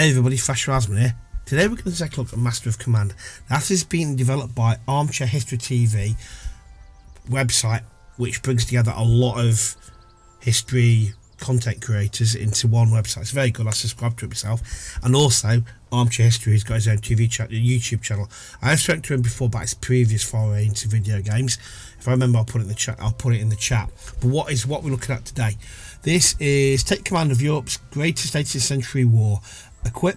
Hey everybody, Flash Rasmus here. Today we're going to take a look at Master of Command. Now, this is being developed by Armchair History TV website, which brings together a lot of history content creators into one website. It's very good. I subscribe to it myself. And also, Armchair History has got his own YouTube channel. I have spoken to him before about his previous foray into video games. If I remember, I'll put it in the chat. But what we're looking at today? This is take command of Europe's greatest 18th century war. Equip,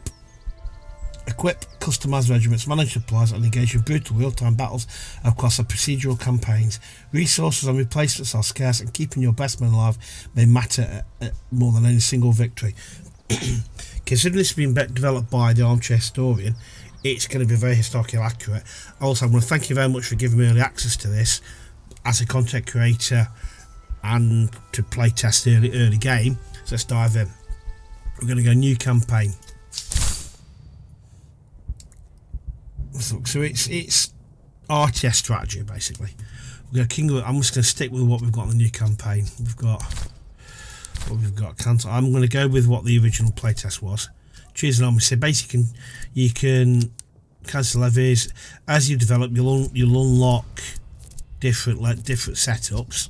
customise regiments, manage supplies, and engage in brutal real-time battles across the procedural campaigns. Resources and replacements are scarce, and keeping your best men alive may matter more than any single victory. Considering this has been developed by the Armchair Historian, it's going to be very historically accurate. Also, I want to thank you very much for giving me early access to this as a content creator and to play test early game. So let's dive in. We're going to go new campaign. So it's RTS strategy basically. We're going to I'm just going to stick with what we've got in the new campaign. We've got cancel. I'm going to go with what the original playtest was. Choose an army. So basically you can cancel levies as you develop. You'll unlock different setups.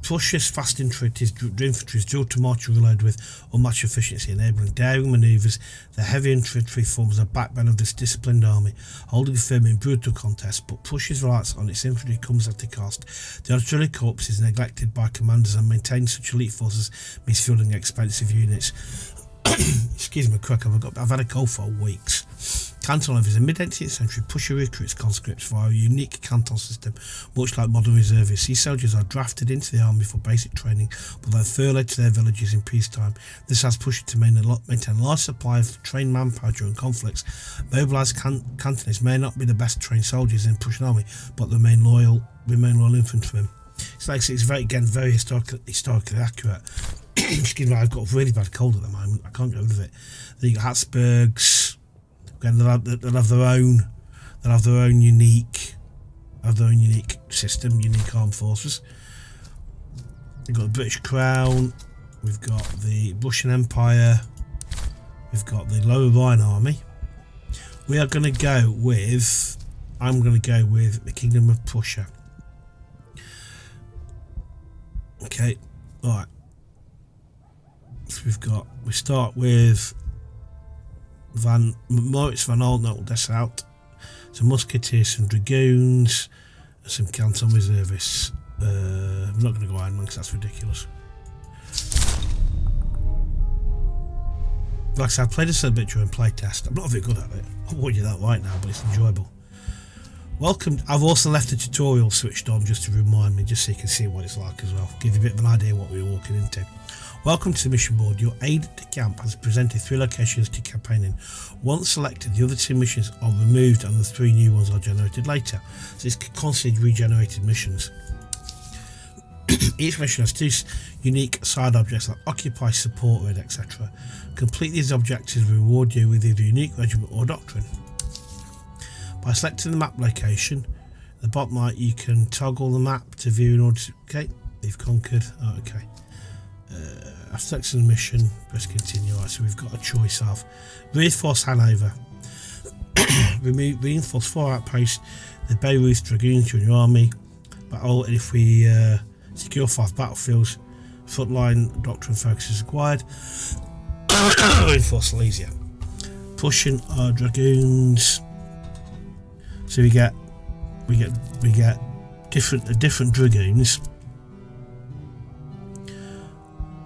Pushes fast infantry is drilled to march and reload with unmatched efficiency, enabling daring manoeuvres. The heavy infantry forms the backbone of this disciplined army, holding firm in brutal contests, but pushes reliance on its infantry comes at a cost. The artillery corps is neglected by commanders, and maintaining such elite forces means fielding expensive units. Excuse me quick, I've had a cold for weeks. Canton Life is a mid-18th century pusher recruits conscripts via a unique canton system, much like modern reservists. These soldiers are drafted into the army for basic training, but then furloughed to their villages in peacetime. This has pushed to maintain a large supply of trained manpower during conflicts. Mobilised cantonists may not be the best trained soldiers in Prussian army, but remain loyal infantrymen. It's very historically accurate. Excuse me, I've got a really bad cold at the moment. I can't get rid of it. Then you got Habsburgs. Again, they'll have their own unique system, unique armed forces. We've got the British Crown. We've got the Russian Empire. We've got the Lower Rhine Army. We are going to go with. I'm going to go with the Kingdom of Prussia. Okay, all right. So we start with Moritz van Oldenhout Dessau, some musketeers, some dragoons, and some canton reservists. I'm not going to go Iron Man because that's ridiculous. Like I said, I played this a bit during playtest. I'm not very good at it. I won't do that right now, but it's enjoyable. Welcome. I've also left a tutorial switched on just to remind me, just so you can see what it's like as well. Give you a bit of an idea what we're walking into. Welcome to the mission board. Your aide de camp has presented 3 locations to campaign in. Once selected, the other 2 missions are removed and the 3 new ones are generated later. So it's constantly regenerated missions. Each mission has 2 unique side objects like occupy, support, raid, etc. Complete these objectives will reward you with either a unique regiment or doctrine. By selecting the map location, at the bottom right you can toggle the map to view in order to... Okay, you've conquered. Oh, okay. After selecting the mission, press continue. Right, so we've got a choice of reinforce Hanover, reinforce 4 outposts, the Bayreuth Dragoons in your army, battle, and if we secure 5 battlefields, frontline doctrine focus is required. Reinforce Silesia, Prussian dragoons. So we get different dragoons.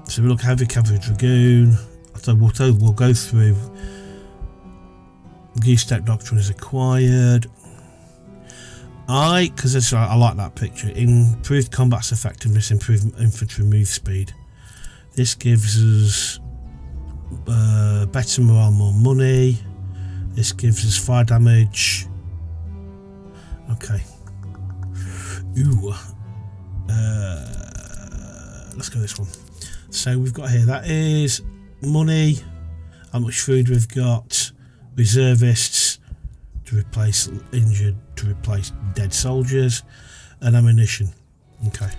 So we look at heavy cavalry dragoon. We'll go through. Goose-step doctrine is acquired. Because I like that picture. Improved combat's effectiveness, improved infantry move speed. This gives us better morale, more money. This gives us fire damage. Okay. Ooh. Let's go this one. So we've got here, that is money, how much food we've got, reservists to replace injured, to replace dead soldiers, and ammunition. Okay.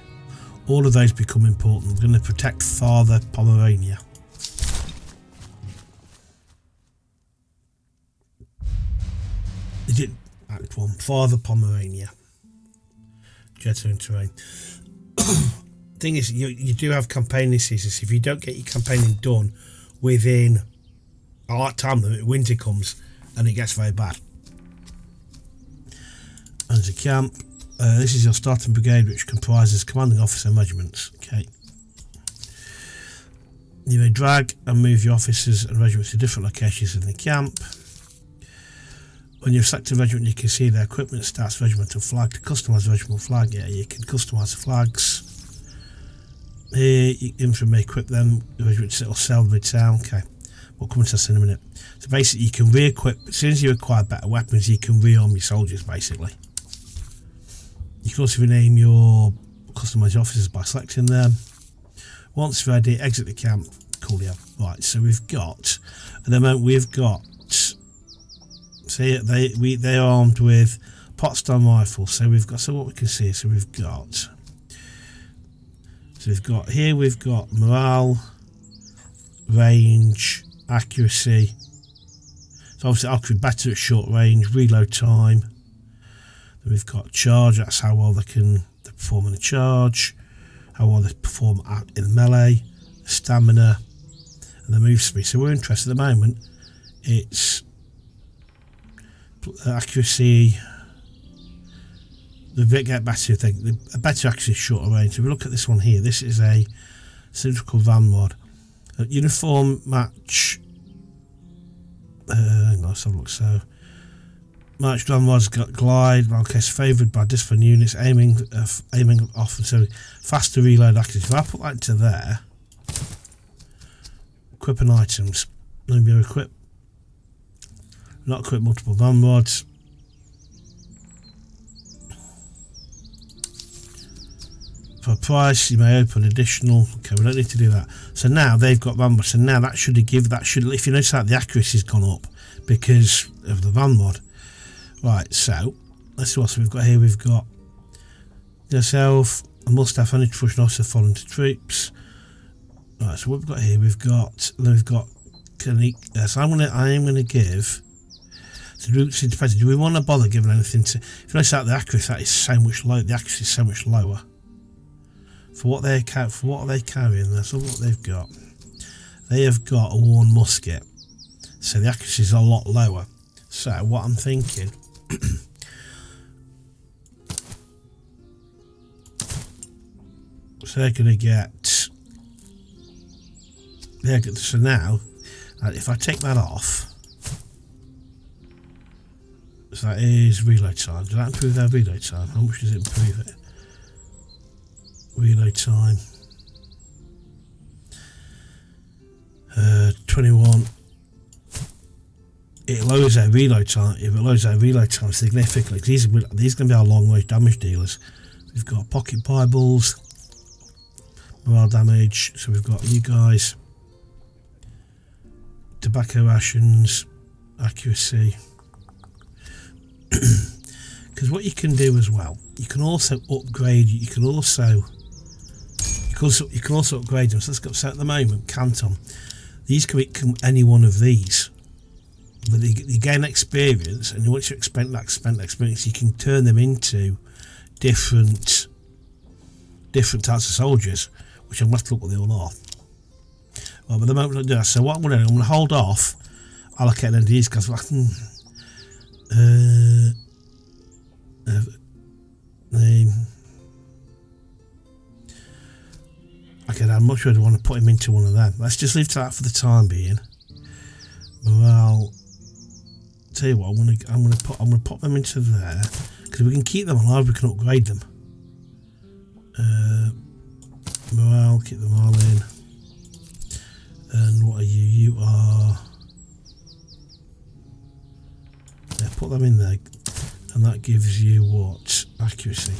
All of those become important. We're going to protect Father Pomerania. They did Act 1, Father Pomerania. Jetta and terrain. Thing is, you do have campaigning seasons. If you don't get your campaigning done within a lot of time limit, winter comes and it gets very bad. As a camp, this is your starting brigade, which comprises commanding officer and regiments. Okay. You may drag and move your officers and regiments to different locations in the camp. When you've selected a regiment, you can see their equipment, stats, regimental flag. To customise the regimental flag, yeah, you can customise the flags. Here, infantry may equip them. The regiment will sell the town. Okay, we'll come to this in a minute. So basically, you can re-equip. As soon as you acquire better weapons, you can re-arm your soldiers, basically. You can also rename your customised officers by selecting them. Once ready, exit the camp. Coolio. Right, so we've got, at the moment, we've got. See, they're armed with pot-stun rifles. So we've got. So what we can see. So we've got morale, range, accuracy. So obviously, I could be better at short range, reload time. Then we've got charge. That's how well they perform in a charge. How well they perform in melee, stamina, and the move speed. So we're interested at the moment. It's accuracy. The bit get better. A better accuracy, shorter range. So we look at this one here. This is a cylindrical vanguard. Uniform match. Hang on, let's have a look. So match vanguards glide. Okay, it's favoured by discipline units. Aiming often. So faster reload accuracy. If I put that into there. Equipping items. Let me equip. Not equip multiple vanguards. For a price, you may open additional. Okay, we don't need to do that. So now they've got vanguard. So now that should give that should. If you notice that the accuracy's gone up because of the vanguard. Right. So let's see what else we've got here. We've got yourself. A must-have any Russian officer following to troops. Right. So what we've got here. We've got. So I am gonna give. So it depends. Do we want to bother giving anything to? If you notice that the accuracy that is so much lower. The accuracy is so much lower. For what are they carrying? That's all what they've got. They have got a worn musket, so the accuracy is a lot lower. So what I'm thinking, so they're going to get. So now, if I take that off, so that is reload time. Does that improve their reload time? How much does it improve it? Reload time 21. It lowers their reload time. If it lowers their reload time significantly, these are going to be our long range damage dealers. We've got pocket Bibles, morale damage. So we've got you guys, tobacco rations, accuracy. Because what you can do as well, you can also upgrade. You can also upgrade them. So let's go. So at the moment, Canton, these can become any one of these. But you gain experience, and once you spend that experience, you can turn them into different types of soldiers, which I'm going to look what they all are. Well, but at the moment I do that. So what I'm going to do, I'm going to hold off allocating these guys. Okay, I'm not sure I want to put him into one of them. Let's just leave that for the time being. Morale. Tell you what, I'm gonna pop them into there because we can keep them alive. We can upgrade them. Morale, keep them all in. And what are you? You are. Yeah, put them in there, and that gives you what? Accuracy.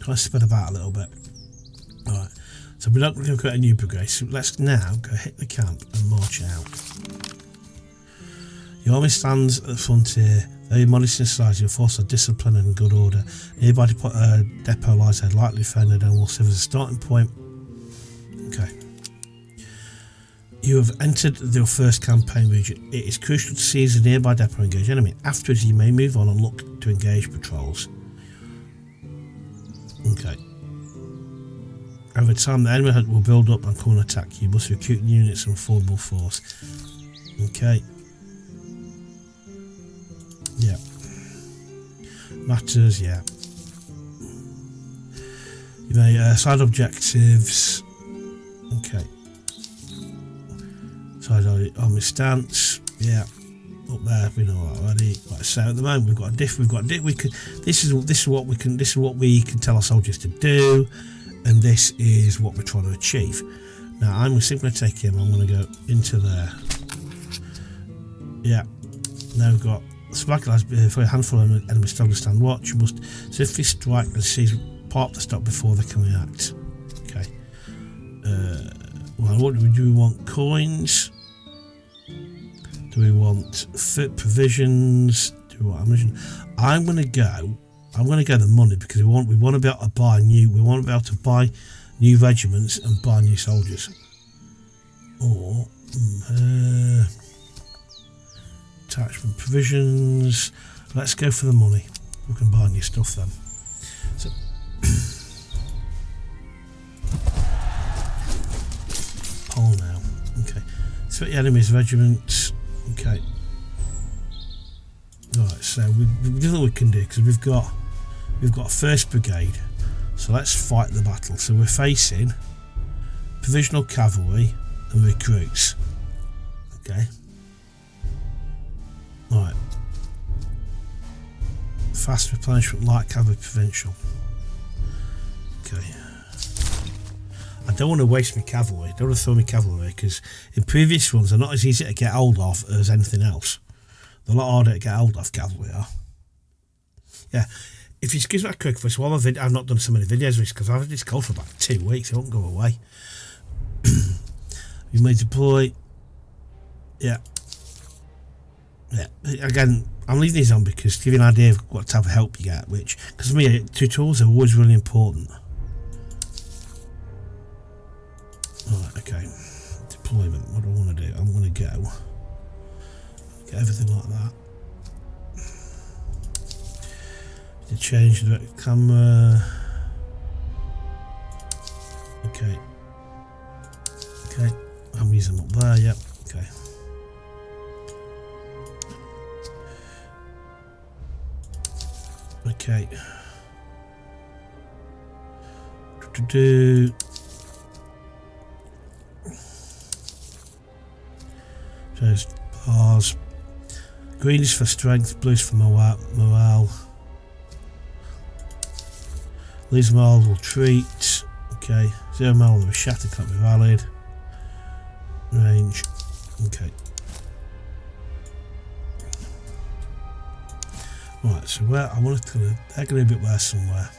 Can I spread about a little bit? Alright, so we're not going to create a new brigade, so let's now go hit the camp and march out. Your army stands at the frontier, very modest in size, your force are disciplined and in good order. Nearby depot lies there, lightly defended and will serve as a starting point. Okay. You have entered your first campaign region. It is crucial to seize a nearby depot and engage enemy. Afterwards, you may move on and look to engage patrols. Okay. Over time, the enemy will build up and come and attack you. You must recruit units and affordable force. Okay. Yeah. Matters, yeah. You may side objectives. Okay. Side army stance. Yeah. Up there, we know that already. Right, so at the moment we've got a diff. This is what we can tell our soldiers to do, and this is what we're trying to achieve. Now I'm simply going to take him. I'm going to go into there. Yeah. Now we've got sparkles for a handful of enemies still to stand watch. You must swiftly strike and seize part of the stock before they can react. Okay. Well, what do we want? Coins. Do we want fit provisions? Do we want ammunition? I'm gonna go the money, because we want to be able to buy new regiments and buy new soldiers. Or attachment provisions. Let's go for the money. We can buy new stuff then. So Paul now. Okay. So the enemy's regiments. Okay. Right, so there's nothing we can do, because we've got a first brigade. So let's fight the battle. So we're facing provisional cavalry and recruits. Okay. Right. Fast replenishment light cavalry provincial. Okay. I don't want to waste my cavalry. I don't want to throw my cavalry, because in previous ones they're not as easy to get hold of as anything else. They're a lot harder to get hold of, cavalry are. Yeah. If you excuse me a quick voice, while I've not done so many videos because I've had this cold for about 2 weeks. It won't go away. You may deploy. Yeah. Yeah. Again, I'm leaving these on because to give you an idea of what type of help you get, which, because for me, tutorials are always really important. Alright, okay. Deployment. What do I want to do? I'm going to get everything like that. To change the camera. Okay. Okay. I'm using them up there. Yep. Okay. Okay. There's bars. Green is for strength, blue is for morale. These morale will treat. Okay. 0 morale of a shatter can't be valid. Range. Okay. Right, so where I want to live, they're going to be up there somewhere.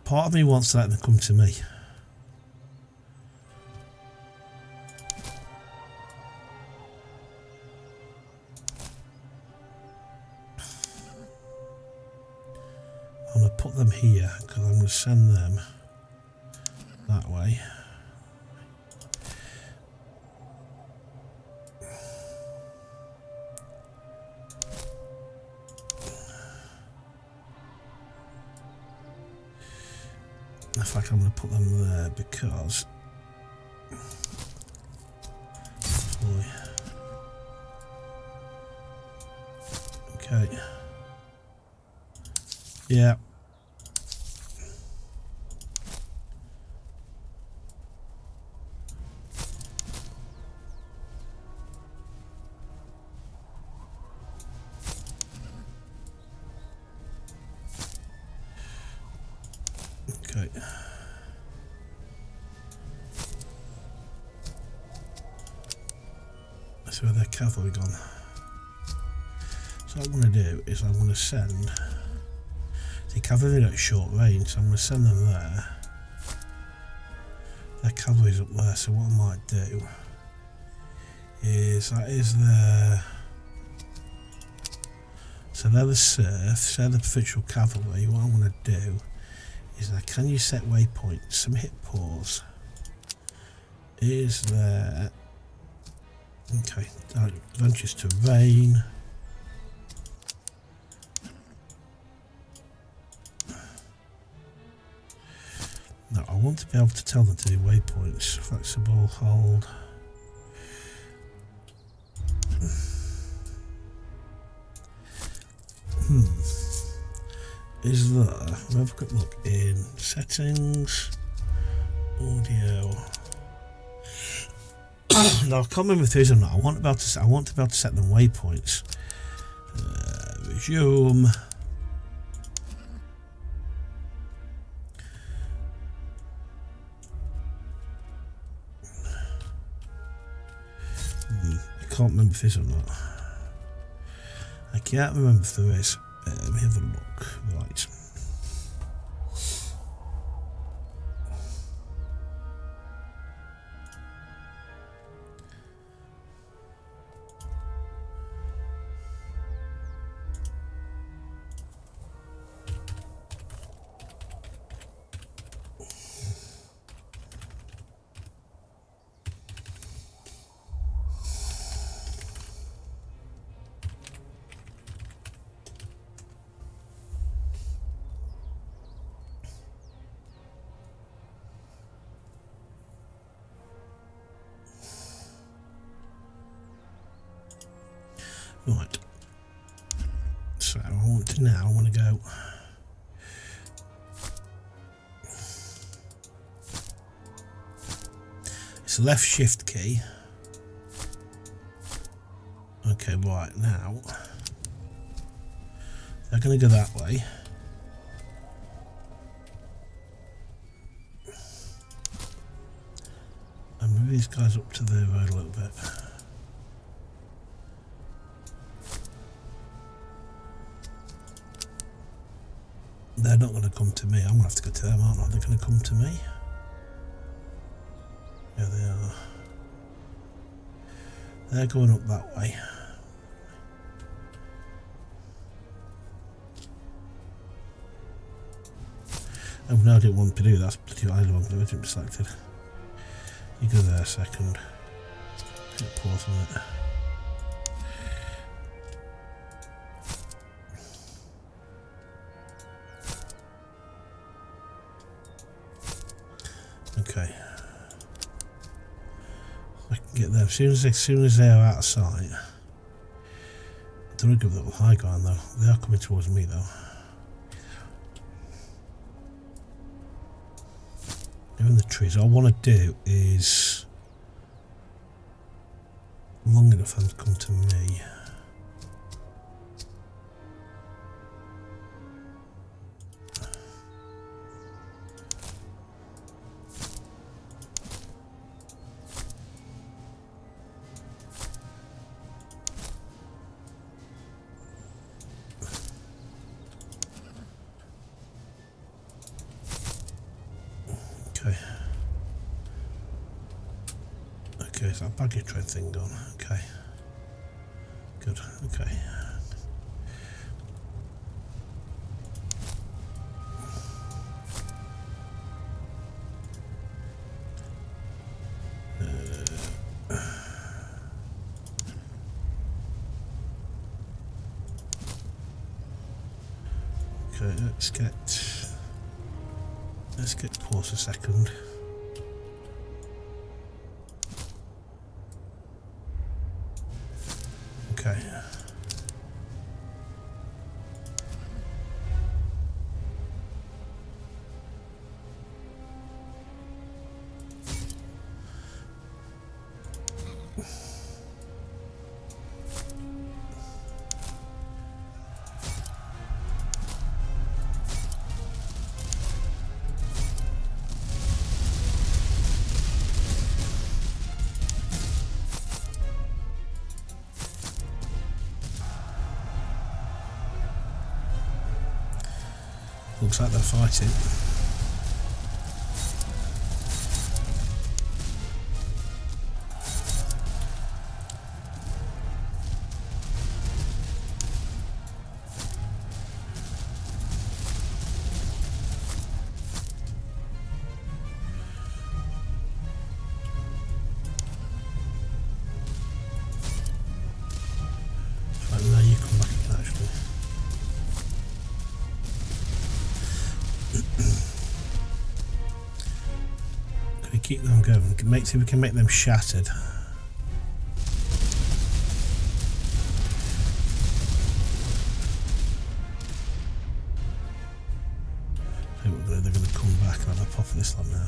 Part of me wants to let them come to me. I'm going to put them here because I'm going to send them that way. In fact, I'm going to put them there because okay. Yeah. Okay. So where their cavalry gone? So what I'm going to do is I'm going to send the cavalry at short range, so I'm going to send them there. Their cavalry's up there, so what I might do is that is their. So they're the serfs, they're the provincial cavalry. What I'm going to do is that can you set waypoints? Some hit pause is there. Okay, adventures to rain. No, I want to be able to tell them to do waypoints. Flexible, hold. Is there? I'll have a quick look in settings, audio. No, I can't remember if there is or not. I want to be able to set them waypoints. Resume. I can't remember if there is or not. I can't remember if there is. Let me have a look. Right. Right. So I want to go. It's the left shift key. Okay, right now they're going to go that way. And move these guys up to the road a little bit. They're not going to come to me. I'm going to have to go to them, aren't I? They're going to come to me. Yeah, they are. They're going up that way. Oh no, I didn't want to do that. That's bloody idle one. I didn't be selected. You go there a second. Hit pause on it. Okay. I can get there as soon as they are out of sight. I don't want to give them a high ground though. They are coming towards me though. They're in the trees. All I want to do is long enough for them to come to me. Okay. Okay, is that baggage train thing gone? Okay. Good, okay. Okay, let's get pause a second. Okay. Looks like they're fighting. keep them going. See if we can make them shattered. I think they're going to come back and have a pop at this one now.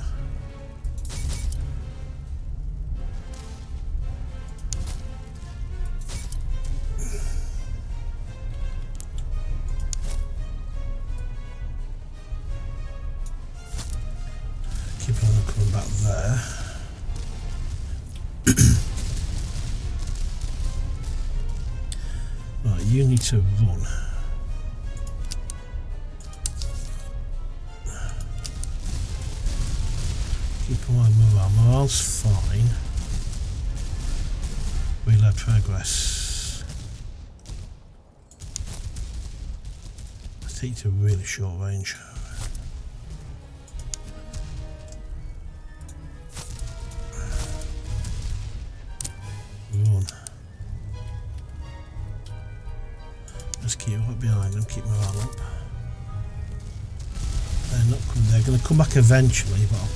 Keep on coming back there. Right, you need to run. Keep on morale. Morale's fine. Reload progress. I think it's a really short range. Run. Let's keep right behind them, keep morale up. They're not coming, they're going to come back eventually, but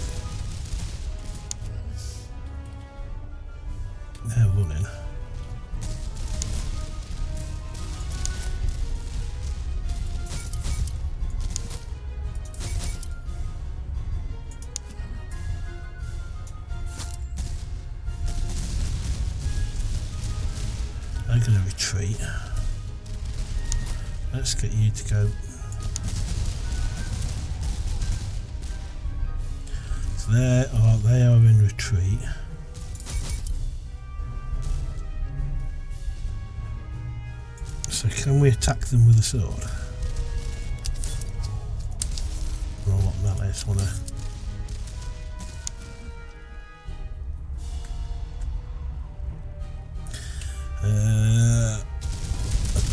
they're running. They're going to retreat. Let's get you to go. So they are in retreat. So can we attack them with a sword? Or what melee? I just want to.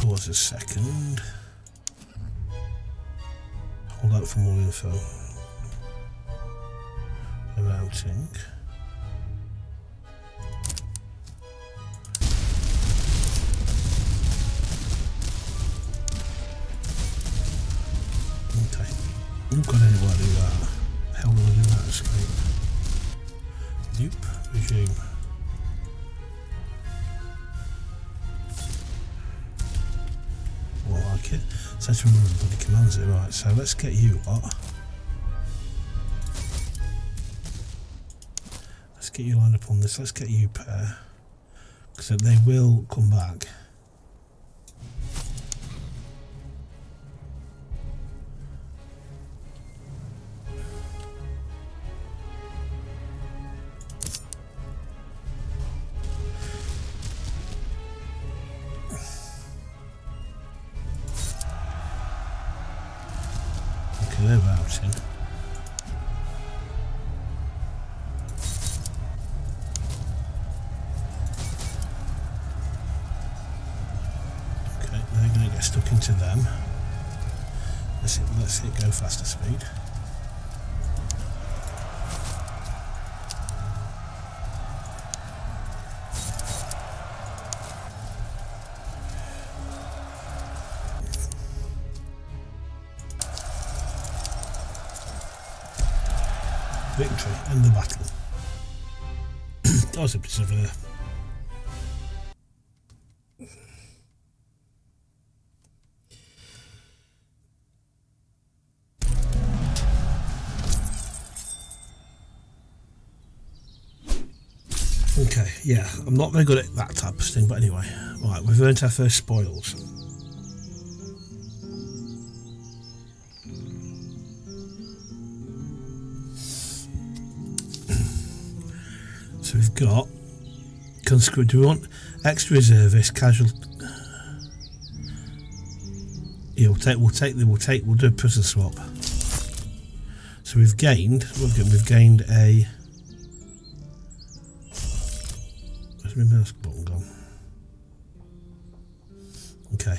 Pause a second. Hold out for more info. Routing. Okay. We've got anywhere to do that. How will I do that escape? Nope. Resume. Well, I like it. So let's remember the bloody commands there. Right, so let's get you what? Let's get you lined up on this. Let's get you pair. Because they will come back. They're bouncing. Okay, they're going to get stuck into them. Let's hit go faster speed. Victory, end the battle. That was a bit of a... Okay, yeah, I'm not very good at that type of thing, but anyway. Right, we've earned our first spoils. So we've got conscript. Do we want extra reservist, casual? Yeah, we'll do a prison swap. So we've gained. We've gained a. Where's my mouse button gone? Okay,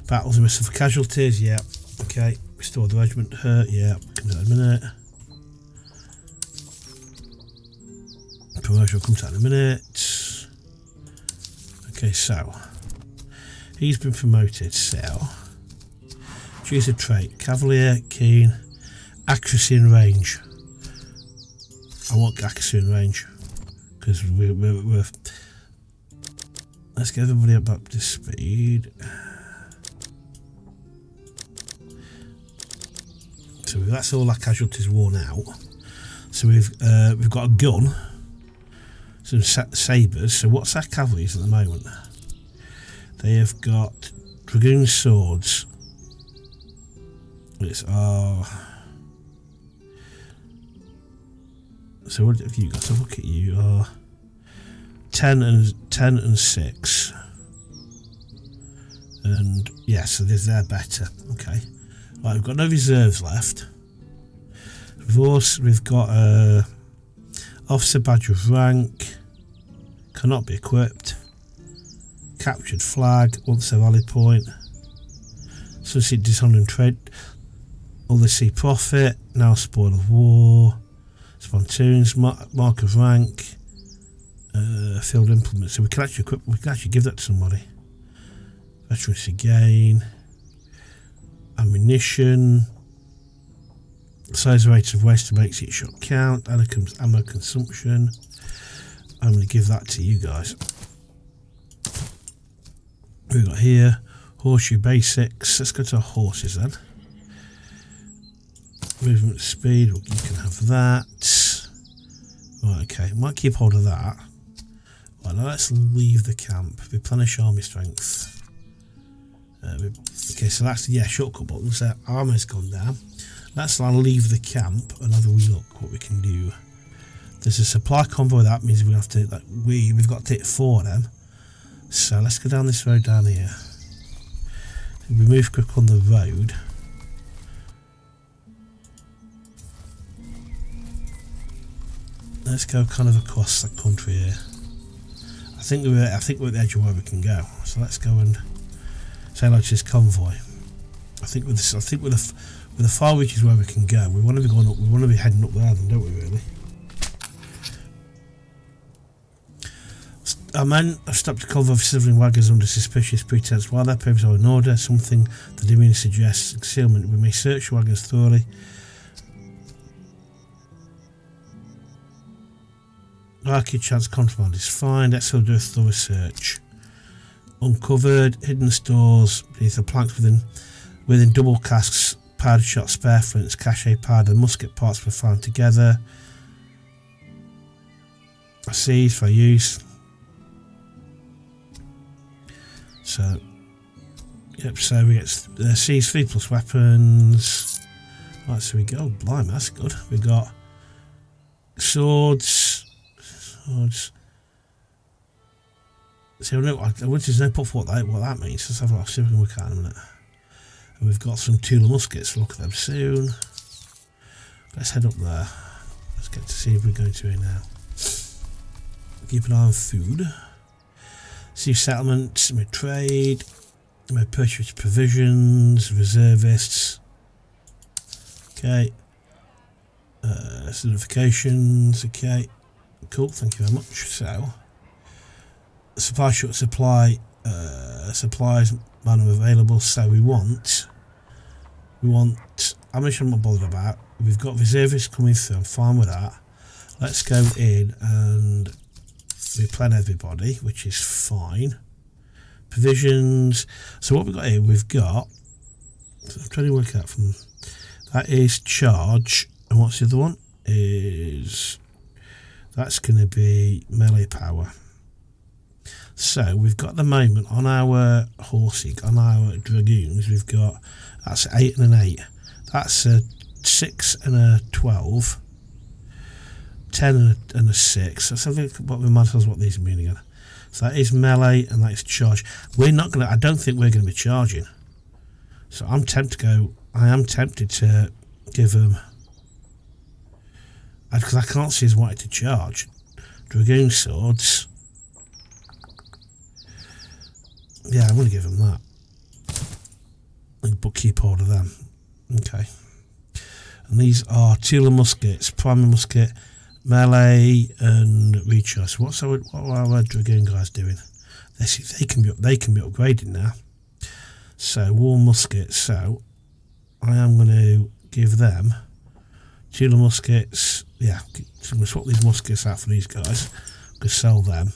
battles and risk for casualties. Yeah. Okay, restore the regiment. Hurt. Yeah, we can do that in a minute. Promotion will come to that in a minute. Okay, so he's been promoted. So choose a trait: Cavalier, keen, accuracy and range. I want Gakusu in range because we're let's get everybody up to speed. So that's all our casualties worn out. So we've got a gun, some sabres. So what's our cavalry's at the moment? They have got dragoon swords. It's our. So what have you got? So look at you. 10 and 6. And yeah, so they're better. Okay. Right, we've got no reserves left. We've got officer badge of rank, cannot be equipped, captured flag, once a rally point, sunset dishonouring trade, other sea profit, now spoil of war, spontoons, mark of rank, field implements. So we can actually equip, we can actually give that to somebody. Veterancy gain, ammunition, size rate of waste to make each shot count, ammo consumption. I'm going to give that to you guys. We've got here horseshoe basics. Let's go to our horses then. Movement speed, well, you can have that. Right, okay, might keep hold of that. Right, now let's leave the camp. Replenish army strength. Okay, so that's shortcut button. So armor's gone down. Let's now leave the camp and have a wee look what we can do. There's a supply convoy. That means we have to we've got to hit 4 of them. So let's go down this road down here. If we move quick on the road. Let's go kind of across the country here. I think we're at the edge of where we can go. So let's go and say hello to this convoy. I think with the far reach is where we can go. We want to be going up. We want to be heading up there, then, don't we? Really. Our men have stopped a convoy of civilian wagons under suspicious pretense. While their papers are in order, something the demeanour suggests concealment. We may search wagons thoroughly. Likely chance contraband is fine. Let's go do a thorough search. Uncovered hidden stores beneath the planks within double casks, powder shot, spare flints, cachet powder, musket parts were found together. Seized for use. So, yep. So we get seized 3+ weapons. Right, so we go. Blimey, that's good. We got swords. So there's no put for what that means. Let's have a look, see if we can work out in a minute. And we've got some Tula muskets. We'll look at them soon. Let's head up there. Let's get to see if we're going to here now. Keep an eye on food. See settlements, my trade, my purchase provisions, reservists. Okay. Certifications. Okay. Cool, thank you very much. So, supplies manner available. So we want. Ammunition I'm not bothered about. We've got reservists coming through. I'm fine with that. Let's go in and replenish everybody, which is fine. Provisions. So what we've got here, we've got. So I'm trying to work out from. That is charge, and what's the other one? That's going to be melee power. So we've got the moment on our horsey, on our dragoons, we've got, that's 8 and an 8. That's a 6 and a 12. 10 and a 6. Let's have a look what reminds us what these mean again. So that is melee and that is charge. We're not going to, I don't think we're going to be charging. So I am tempted to give them, because I can't see us wanting to charge. Dragoon swords. Yeah, I'm going to give them that. But keep hold of them. Okay. And these are Tula muskets, primary musket, melee, and recharge. So what are our dragoon guys doing? They can be upgraded now. So war muskets. So I am going to give them Tula muskets. Yeah, so I'm going to swap these muskets out for these guys. I'm going to sell them.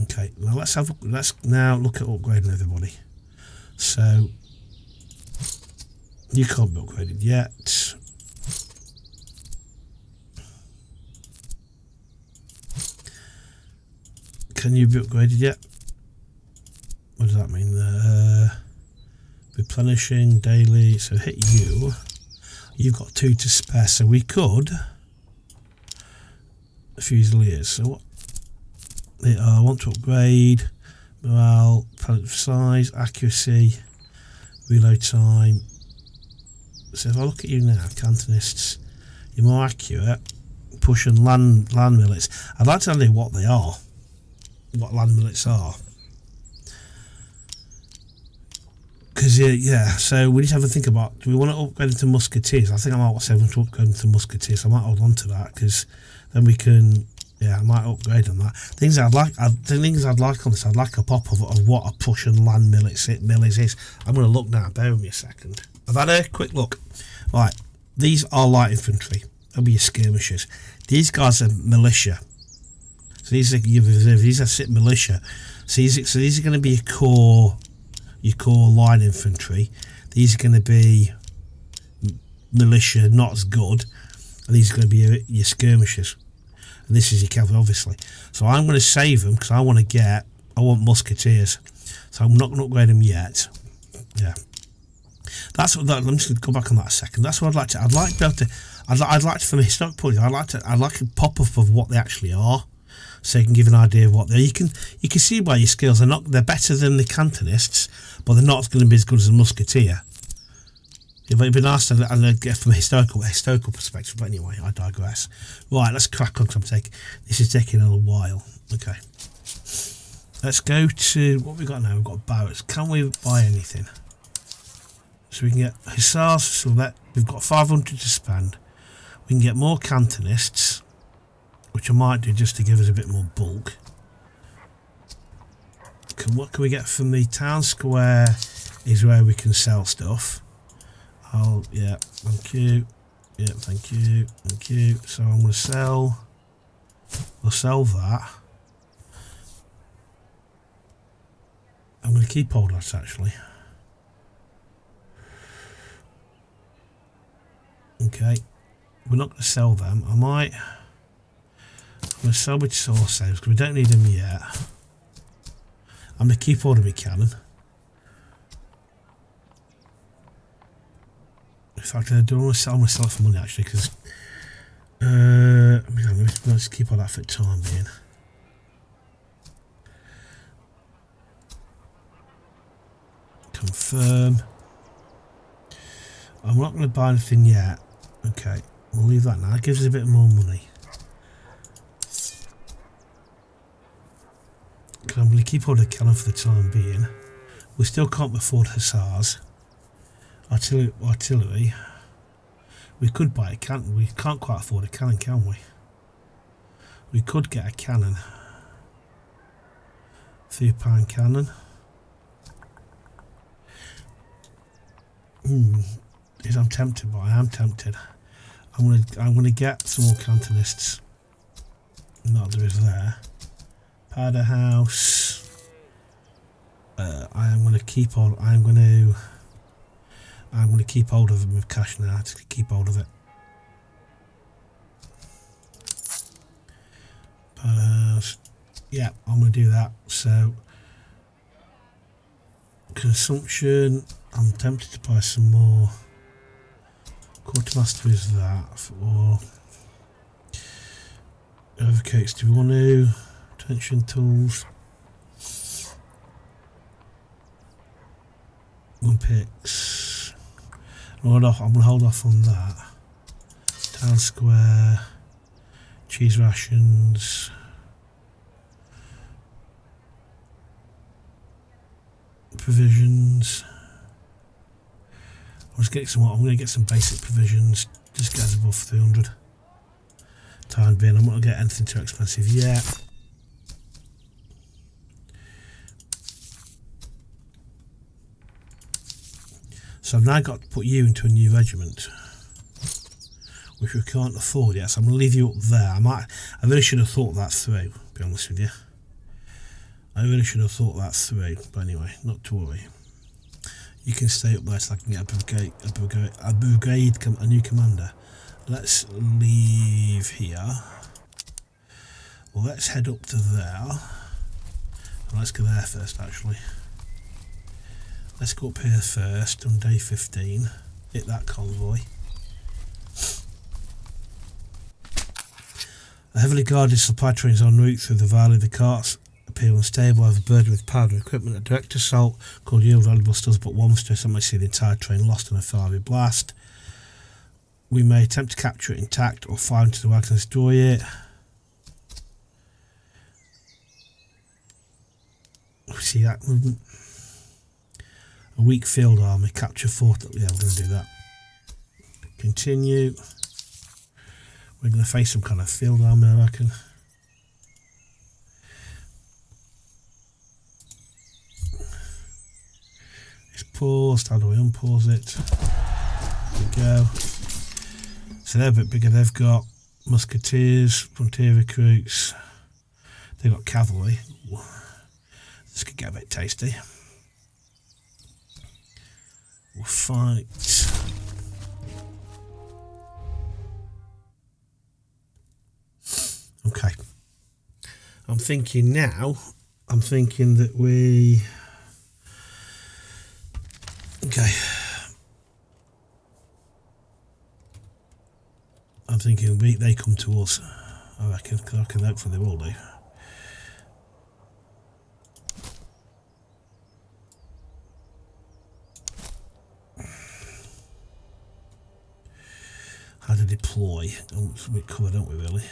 Okay, now let's now look at upgrading everybody. So you can't be upgraded yet. Can you be upgraded yet? What does that mean? Replenishing daily. So hit you. You've got 2 to spare, so we could Fusiliers. So what? I want to upgrade morale, pellet size, accuracy, reload time. So if I look at you now, cantonists, you're more accurate. Push and land millets. I'd like to know what they are. What land millets are. Because yeah, so we need to have a think about, do we want to upgrade into musketeers? I think I might want to upgrade into musketeers. I might hold on to that because then we can, yeah, I might upgrade on that. Things I'd like on this, I'd like a pop of what a push and land millet is. I'm going to look now, bear with me a second. I've had a quick look. Right, these are light infantry. They'll be your skirmishers. These guys are militia. So these are your reserve. These are militia. So these are going to be your core line infantry. These are going to be militia, not as good, and these are going to be your skirmishers, and this is your cavalry, obviously. So I'm going to save them because I want musketeers, so I'm not going to upgrade them yet. Yeah, that's what. I'm just going to go back on that a second. That's what I'd like to be able to. I'd like to, from a historic point of view, I'd like a pop up of what they actually are, so you can give an idea of what they're. You can see by your skills they're better than the cantonists, but they're not going to be as good as a musketeer. It'd be nice to get from a historical perspective, but anyway, I digress. Right, let's crack on. This is taking a little while. Okay, let's go to what we got now. We've got barracks. Can we buy anything? So we can get hussars. So we've got 500 to spend. We can get more cantonists, which I might do just to give us a bit more bulk. What can we get from the town square is where we can sell stuff. Yeah, thank you. Yeah, thank you. So I'm going to sell. We'll sell that. I'm going to keep all that actually. Okay, we're not going to sell them. I'm going to sell with source saves because we don't need them yet. I'm going to keep all of my cannon. In fact, I don't want to sell myself for money actually because let's keep all that for the time being. Confirm. I'm not going to buy anything yet. Okay, we'll leave that now. That gives us a bit more money. I'm going to keep all the cannon for the time being. We still can't afford hussars. Artillery. We could buy a cannon. We can't quite afford a cannon, can we? We could get a cannon. £3 cannon. I'm tempted, but I am tempted. I'm gonna get some more cantonists. Not there is there. Powder house. I'm gonna keep hold of them with cash now. Just keep hold of it. Yeah, I'm gonna do that. So consumption. I'm tempted to buy some more. Quartermaster is that, or advocates. Do we want to tension tools? One picks. I'm gonna hold off on that. Town square, cheese rations. Provisions. I'm going to get some basic provisions. Just get us above 300. Time being, I'm not going to get anything too expensive yet. So I've now got to put you into a new regiment, which we can't afford yet, so I'm going to leave you up there. I really should have thought that through, to be honest with you. I really should have thought that through, but anyway, not to worry. You can stay up there so I can get a new commander. Let's leave here. Well, let's head up to there. Well, let's go there first, actually. Let's go up here first on day 15. Hit that convoy. A heavily guarded supply train is en route through the valley. The carts appear unstable, overburdened with powder and equipment. A direct assault called yield valuable stuff, but one stress. I might see the entire train lost in a fiery blast. We may attempt to capture it intact or fire into the wagon and destroy it. See that movement? A weak field army, capture fort. Yeah, we're going to do that. Continue. We're going to face some kind of field army, I reckon. It's paused. How do we unpause it? There we go. So they're a bit bigger. They've got musketeers, frontier recruits. They've got cavalry. Ooh. This could get a bit tasty. We'll fight. Okay. I'm thinking that we... Okay. I'm thinking they come to us. I reckon, because I can hopefully they will do. How to deploy. We cover, don't we, really?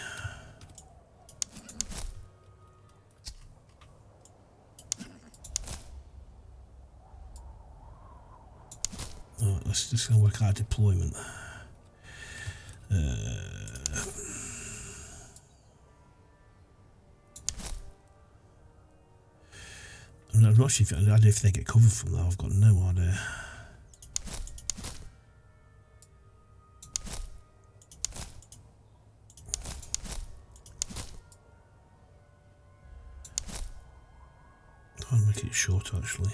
Right, let's just go work out deployment. I'm not sure if they get covered from that. I've got no idea. Try and make it short, actually.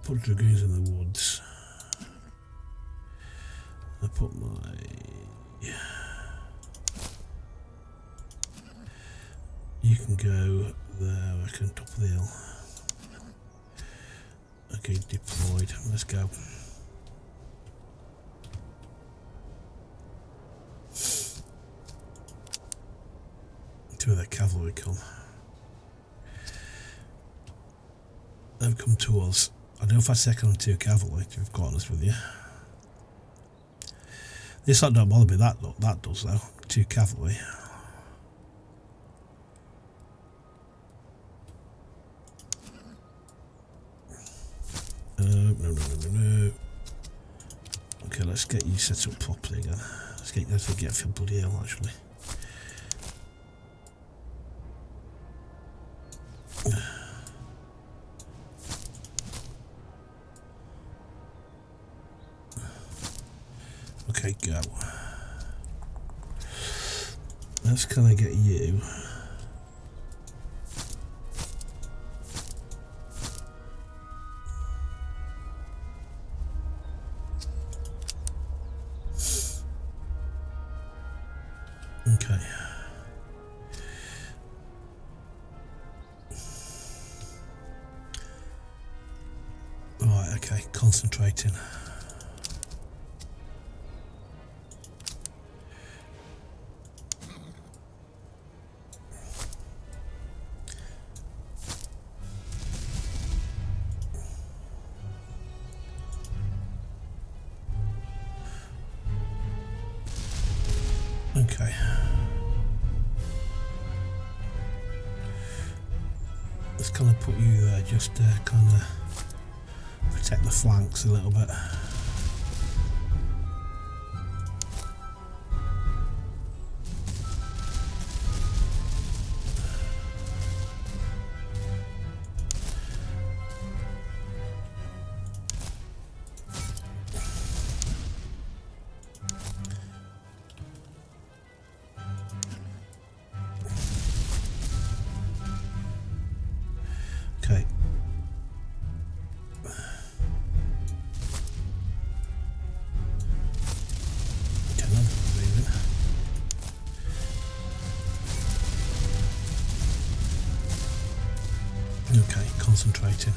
Put dragoons in the woods. I put my... You can go there, I can top of the hill. Okay, deployed. Let's go. Two of the cavalry come. They've come to us. I don't know if I second on two cavalry, to be quite honest with you. This don't bother me, that does though. Two cavalry. No. Okay, let's get you set up properly again. Let's get for bloody hell, actually. Okay, go. Let's kind of get you. Okay. Right, okay, concentrating. Okay. Let's kind of put you there just to kind of protect the flanks a little bit. concentrating.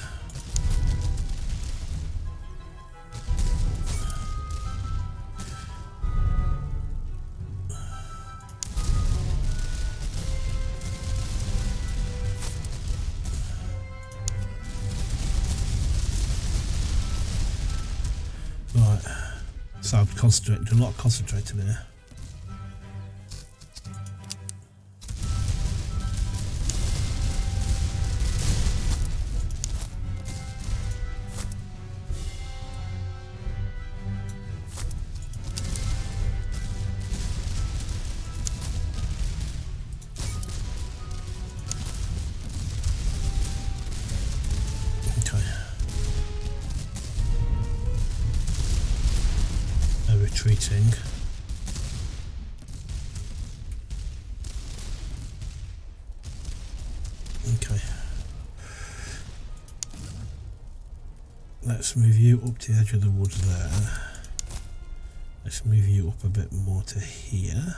Right, so I'm concentrating, doing a lot of concentrating here. Retreating. Okay. Let's move you up to the edge of the woods there. Let's move you up a bit more to here.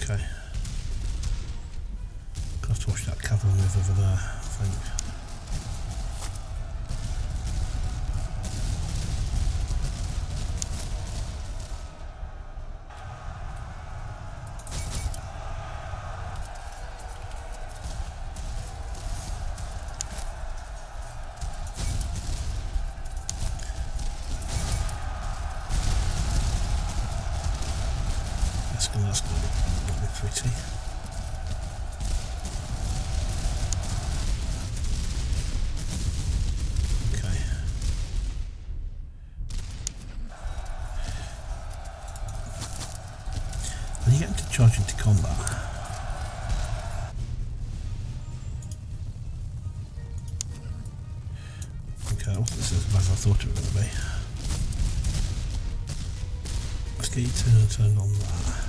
Okay. I'll have to watch that cavalry move over there, I think. That's going to be pretty. Okay. When you get to charge into combat, okay, that wasn't as bad as I thought it was going to be. Let's get you turned on that.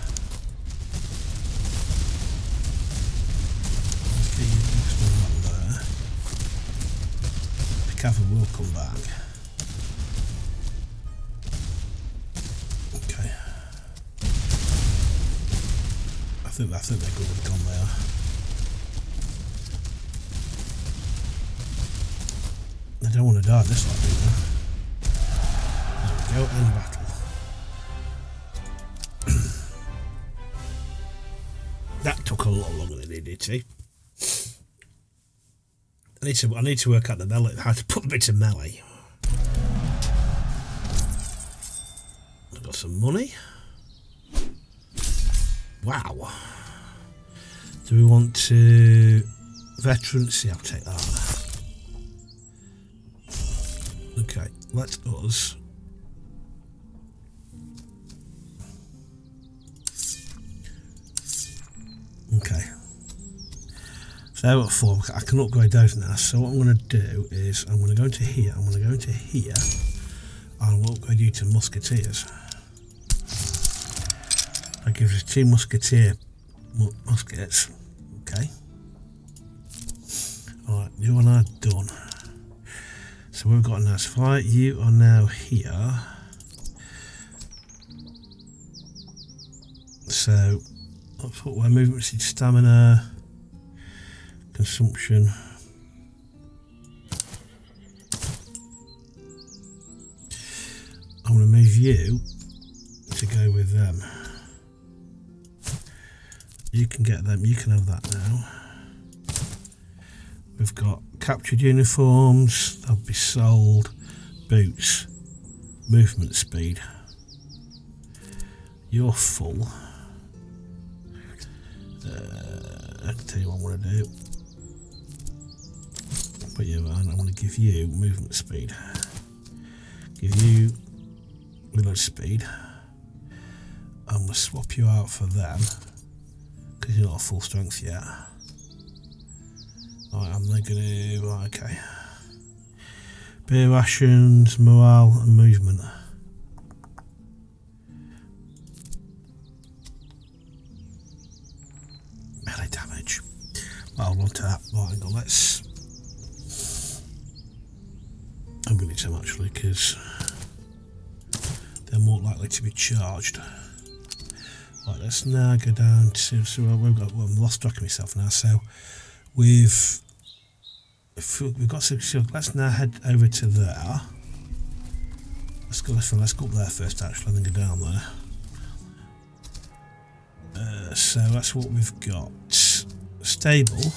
The cavalry will come back. Okay. I think they're good with gone there. They don't want to die this lot, do they? There we go, end battle. That took a lot longer than it did, see? I need to work out the melee, how to put bits of melee. I've got some money. Wow. Do we want to veterans? See, I'll take that. Okay, let us. Okay. So I've got 4, I can upgrade those now. So what I'm going to do is I'm going to go into here, I'm going to go into here, and we'll upgrade you to musketeers. That gives us 2 muskets. Okay. Alright, you and I are done. So we've got a nice fight. You are now here. So I'll put my movement speed, stamina, consumption. I'm going to move you to go with them. You can get them, you can have that now. We've got captured uniforms, they'll be sold, boots, movement speed. You're full. I can tell you what I'm going to do. Put you on, I'm going to give you movement speed. Give you reload speed. I'm going to swap you out for them because you're not at full strength yet. Right, I'm then going to. Right, okay. Beer rations, morale, and movement. I'm going to actually, because they're more likely to be charged. Right, let's now go down to, so we've got, well, I've lost track of myself now, so we've got some, so let's now head over to there. Let's go up there first actually, and then go down there. So that's what we've got. Stable.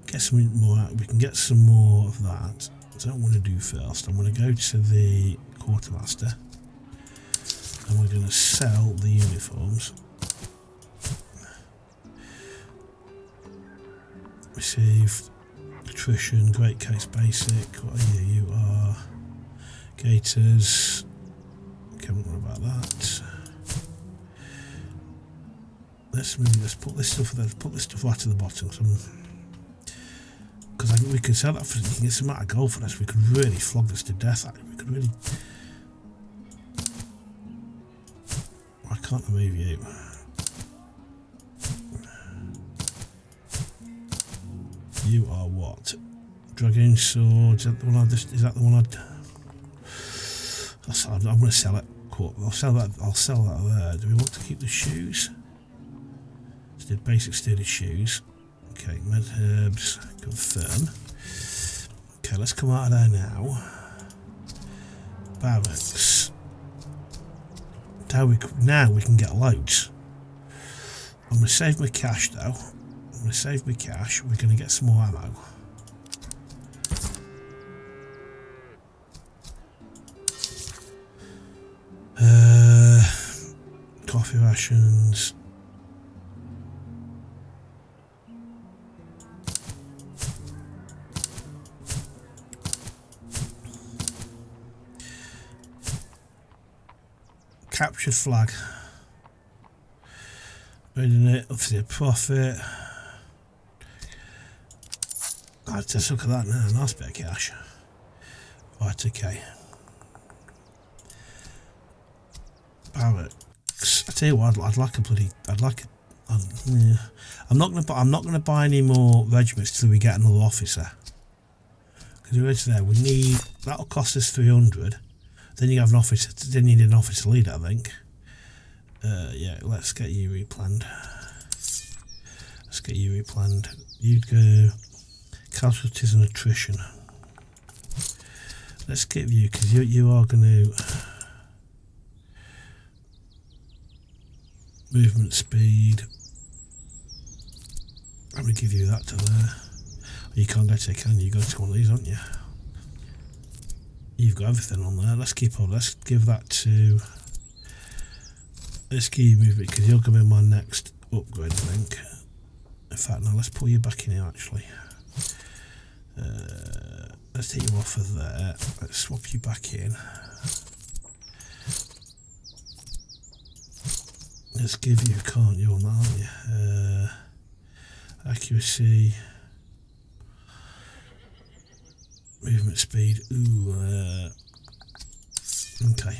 Get some more out, we can get some more of that. I don't want to do first, I'm going to go to the quartermaster. And we're going to sell the uniforms. Received attrition, great case basic. What are you? You are gators. Okay, I'm not worried about that. Let's put this stuff. Let's put this stuff right to the bottom. Because I think we could sell that for. You can get some amount of gold for this. We could really flog this to death. We could really. I can't move you. You are what? Dragoon sword. Is that the one I just? Is that the one I'd? I'm going to sell it. I'll sell that. I'll sell that there. Do we want to keep the shoes? Let's do basic sturdy shoes. Okay, med herbs. Confirm. Okay, let's come out of there now. Barracks. Now we can get loads. I'm going to save my cash though. I'm going to save my cash. We're going to get some more ammo. Coffee rations. Captured flag. Reading it, obviously a profit. Let's look at that now, nice bit of cash. Right, okay. Barracks. I tell you what, I'd like a bloody, yeah. I'm not gonna buy any more regiments till we get another officer. Because we're there, we need, that'll cost us 300. Then you have an officer. Then you need an officer leader, I think. Yeah, let's get you replanned. Let's get you replanned. You'd go casualties and attrition. Let's give you, because you are going to movement speed. I'm going to give you that to there. You can't go to, can you? You go to one of these, aren't you? You've got everything on there. Let's keep on. Let's give that to. Let's give you movement because you're going to be my next upgrade, I think. In fact, no, let's pull you back in here actually. Let's take you off of there. Let's swap you back in. Let's give you, can't you, on that, aren't you? Accuracy. Movement speed. Ooh. Okay.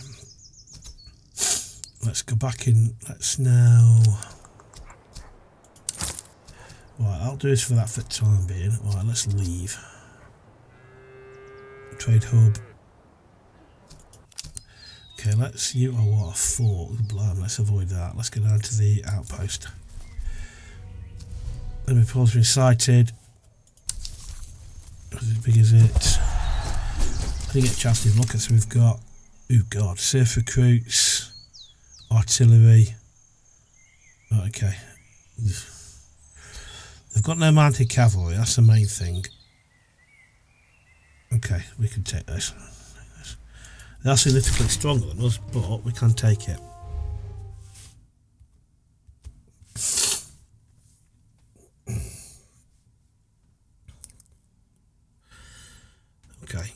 Let's go back in. Let's now. Right, I'll do this for that for the time being. Right, let's leave. Trade hub. Okay, let's. You are what, a fort? Blimey, let's avoid that. Let's go down to the outpost. Enemy reports been sighted. As big as it. I didn't get a chance to even look at. So we've got, oh god, surf recruits, artillery. Right, okay. They've got no mounted cavalry. That's the main thing. Okay, we can take this. They're significantly stronger than us, but we can take it. Okay.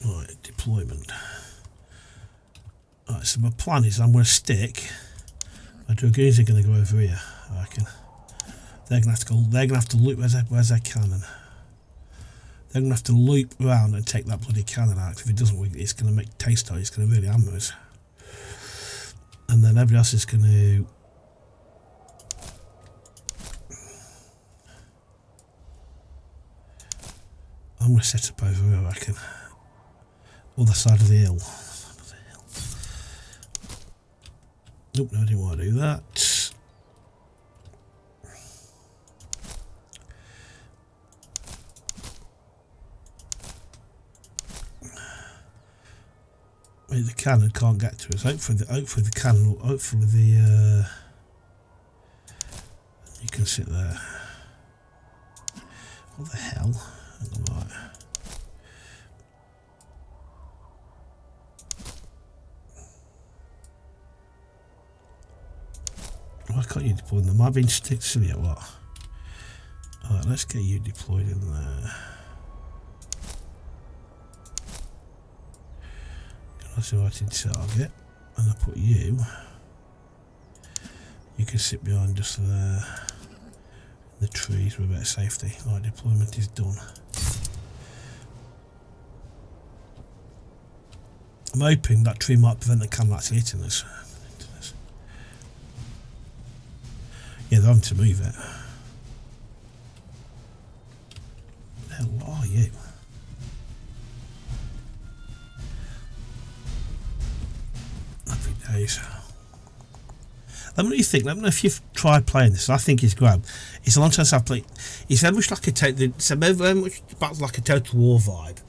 Right, deployment. Right, so my plan is I'm going to stick. My dragoons are going to go over here, I reckon. They're going to have to go. They're going to have to loop. Where's their cannon? They're going to have to loop around and take that bloody cannon out. If it doesn't work, it's going to make taste out. It's going to really hammer us. And then everybody else is going to. I'm going to set up over here, I reckon. Other side of the hill. Nope, no, I didn't want to do that. Maybe the cannon can't get to us. Hopefully the cannon, hopefully the you can sit there. What the hell? Right. Why can't you deploy them? Am I being stick silly or what? Alright, let's get you deployed in there. Selected target, and I put you. You can sit behind just there. The trees for a bit of safety. Right, deployment is done. I'm hoping that tree might prevent the camera actually hitting us. Yeah, they're having to move it. What the hell, what are you? Happy days. Let me know what you think. Let me know if you've tried playing this. I think it's great. It's a long time since I've played. It's very much like very much like a Total War vibe.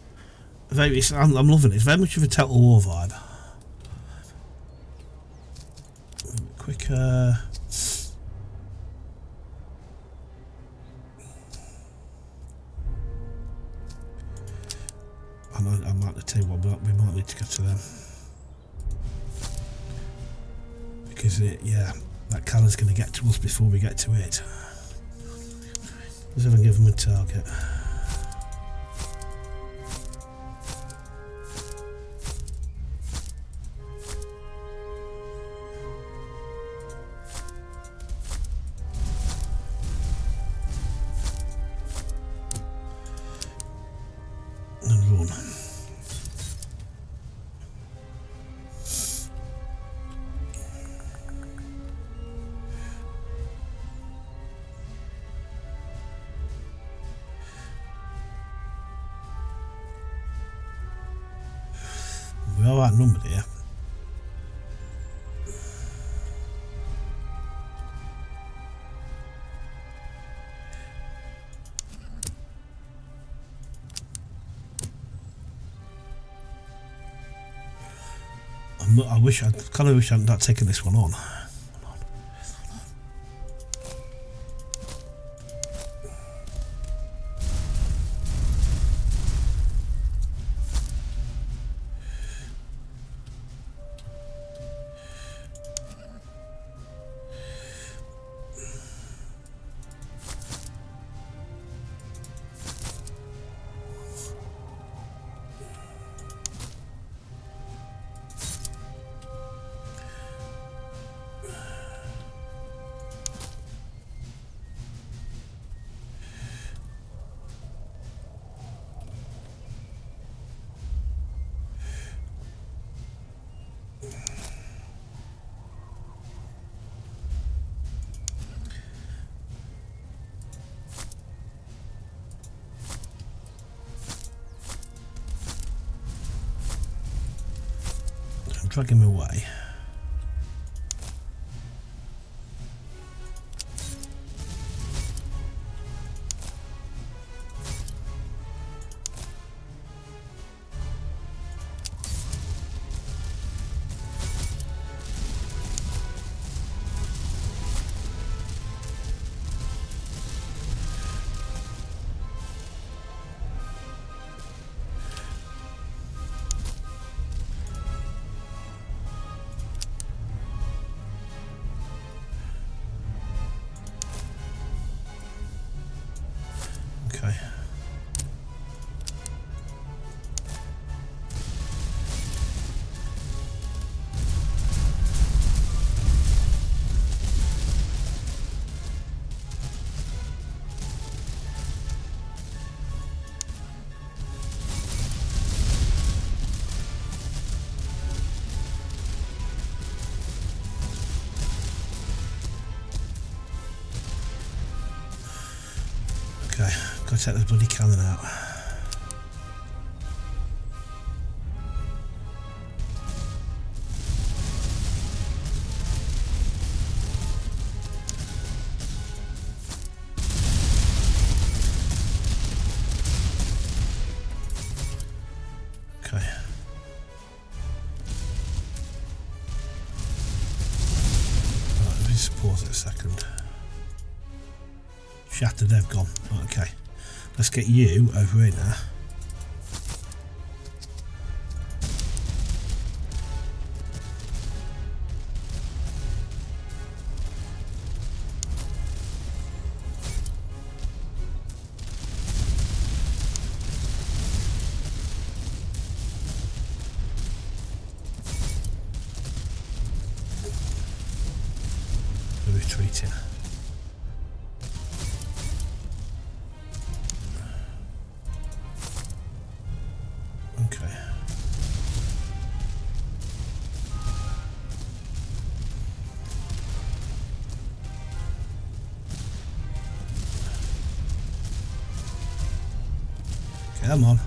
I'm loving it. It's very much of a Total War vibe. Quicker. I might tell you what, we might need to get to them. Because that cannon's going to get to us before we get to it. Let's have a give them a target. And run. We are outnumbered here. I kind of wish I hadn't taken this one on. Drag him away. Okay. Okay, gotta take the bloody cannon out. Okay. Right, let me just pause it a second. Shattered, they've gone. Okay. Let's get you over here now. We're retreating. Okay. Come on.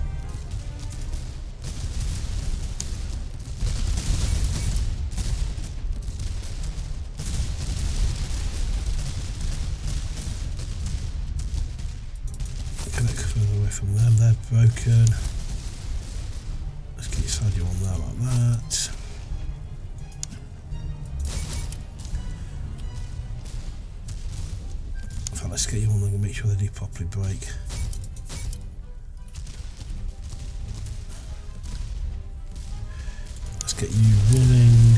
Get it further away from them, they're broken. Let's get inside you on there like that. In fact, let's get you on there and make sure they do properly break. Let's get you running.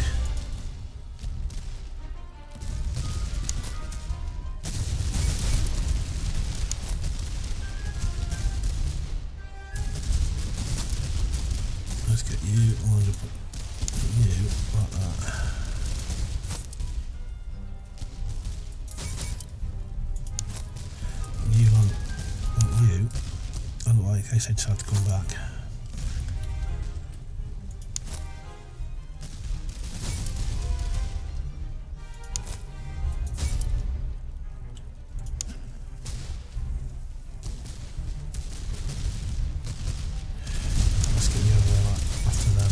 Let's get you lined up, you like that. You on you, and like in case I decide to come back. Let's get you over there like after them.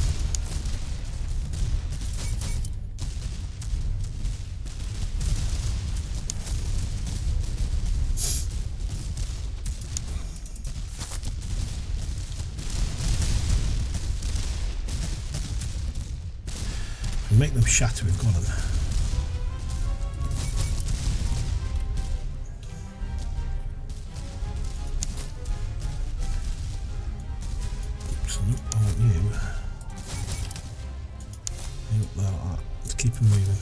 We make them shatter, we've got them. Oops, nope, I want you. You up there like that. Let's keep them moving.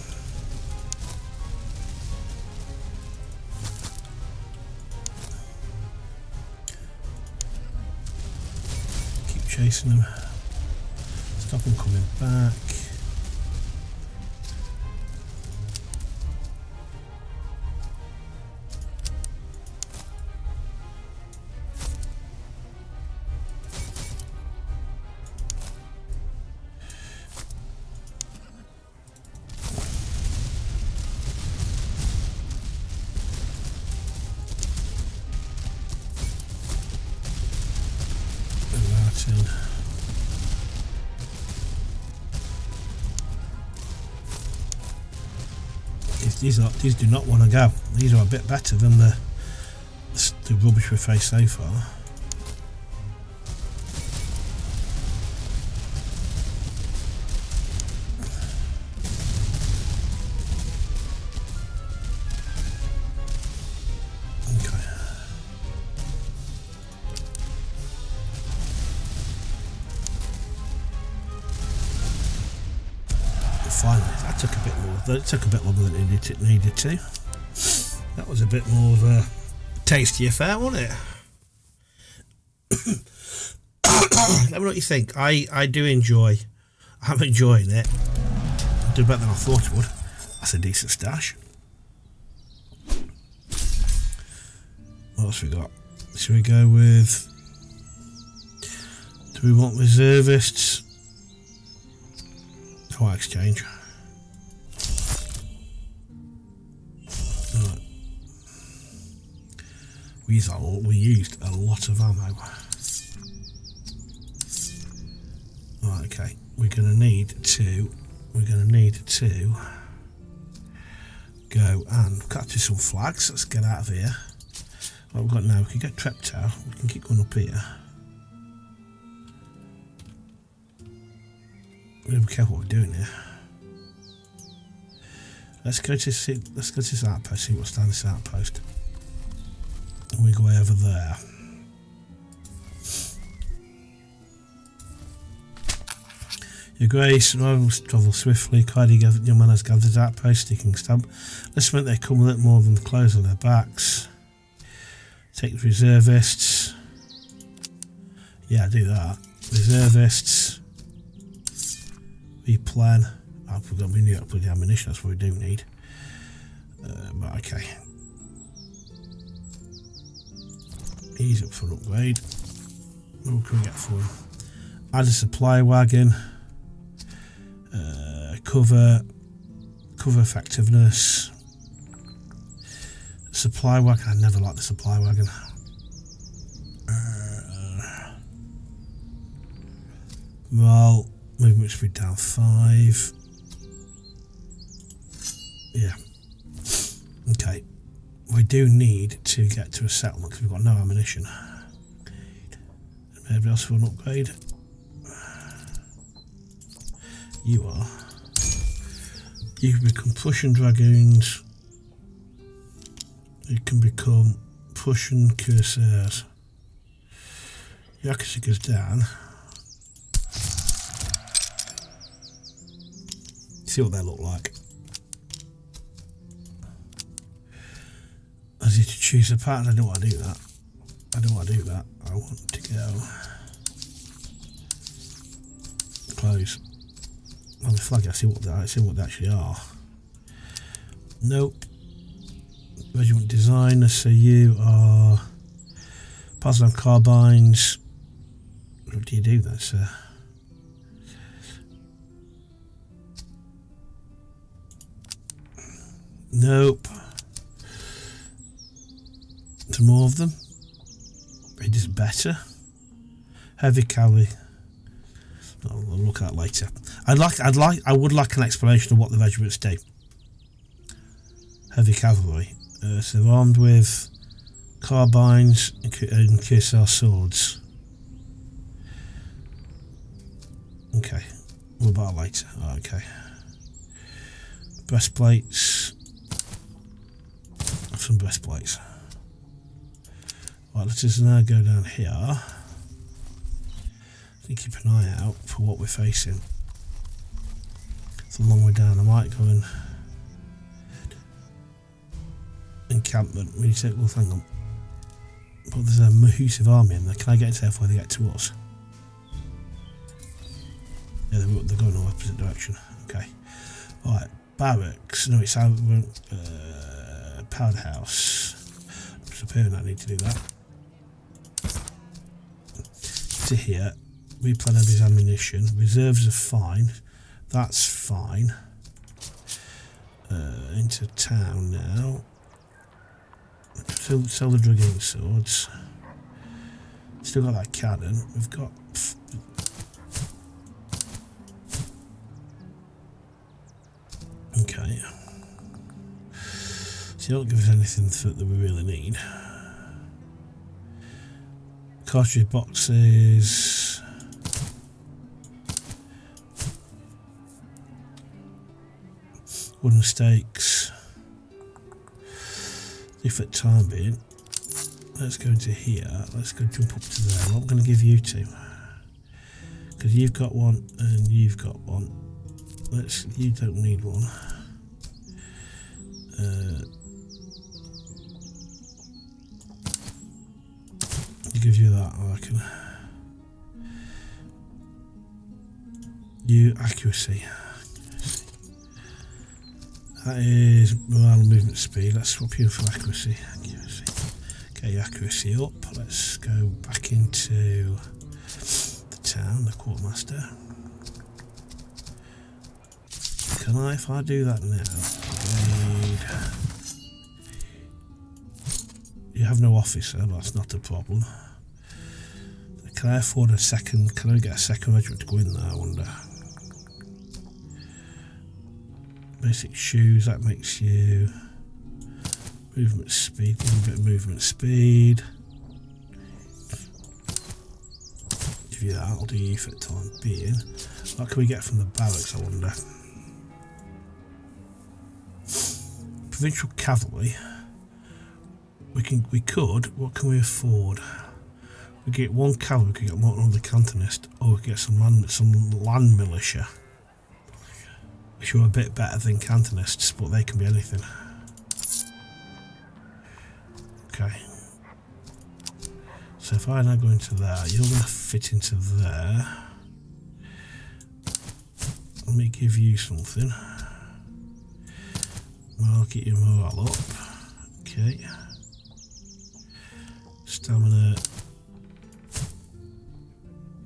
Keep chasing them. Stop them coming back. These do not want to go. These are a bit better than the rubbish we've faced so far. Okay. Finally, that took a bit more. That took a bit longer than it needed to. That was a bit more of a tasty affair, wasn't it? Let me know what you think. I do enjoy. I'm enjoying it. I did better than I thought it would. That's a decent stash. What else we got? Should we go with? Do we want reservists? Quite exchange. Right. We used a lot of ammo. Right, okay. We're gonna need to go and capture some flags. Let's get out of here. What we've got now, we can get Treptow, we can keep going up here. We be careful what we're doing here. Let's go to this outpost, see what's down this outpost. And we go over there. Your Grace, rivals travel swiftly. Kindly your man has gathered his outpost, sticking stamp. Let's make they come a little more than the clothes on their backs. Take the reservists. Yeah, do that. Reservists. Replan. I forgot we need to put the ammunition, that's what we do need. But okay. He's up for an upgrade. What can we get for him? Add a supply wagon. Cover effectiveness. Supply wagon. I never liked the supply wagon. Well, movement speed down 5. Yeah. Okay. We do need to get to a settlement because we've got no ammunition. Anybody else for an upgrade? You are. You can become Prussian dragoons. You can become Prussian cuirassiers. Your accuracy goes down. See what they look like. I need to choose a pattern. I don't want to do that. I don't want to do that. I want to go close. On the flag, I see what they actually are. Nope. Regiment designer. So you are Paslan carbines. What do you do then, sir? Nope. Some more of them. It is better. Heavy cavalry. I'll look at that later. I would like an explanation of what the regiments do. Heavy cavalry. So they're armed with carbines and cuirassier swords. Okay. What about later? Oh, okay. Breastplates. Some breastplates. Right, let's just now go down here. Keep an eye out for what we're facing. It's a long way down. I might go and encampment. We need to. Well, hang on. But there's a massive army in there. Can I get into there before they get to us? Yeah, they're going in the opposite direction. Okay. Right, barracks. No, it's out. Powder house. I'm disappearing. I need to do that. To here. Replan of his ammunition. Reserves are fine. That's fine. Into town now. Sell the dragoon swords. Still got that cannon. We've got. Okay. So you don't give us anything that we really need. Cartridge boxes. Wooden stakes. If at time being, let's go into here. Let's go jump up to there. What I'm going to give you two, because you've got one and you've got one. You don't need one. I'll give you that, I reckon. You accuracy. That is morale and movement speed. Let's swap you for accuracy. Get your accuracy up. Let's go back into the town, the quartermaster. Can I, if I do that now, you have no officer, that's not a problem. Can I afford a second, can I get a second regiment to go in there, I wonder? Basic shoes, that makes you movement speed, give you a bit of movement speed. Give you that, I'll do you for the time being. What can we get from the barracks, I wonder? Provincial cavalry. We could. What can we afford? We get one cavalry. We could get one other cantonist, or we could get some land militia, which are a bit better than cantonists, but they can be anything. Okay. So if I now go into there, you're going to fit into there. Let me give you something. I'll get your morale up. Okay. Stamina.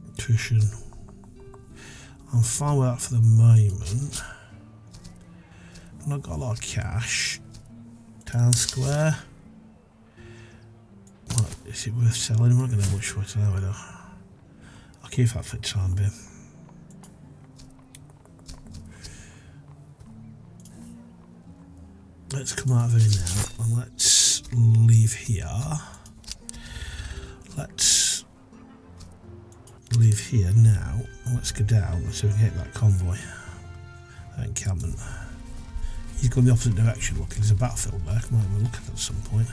Nutrition. I'm fine with that for the moment. I've not got a lot of cash. Town square. What, is it worth selling? I'm not going to have much for it now, though. I'll keep that for the time being. Let's come out of here now and let's leave here. Let's leave here now and let's go down so we can hit that convoy. That encampment. He's going the opposite direction. Look, there's a battlefield there. Come on, we'll look at it at some point.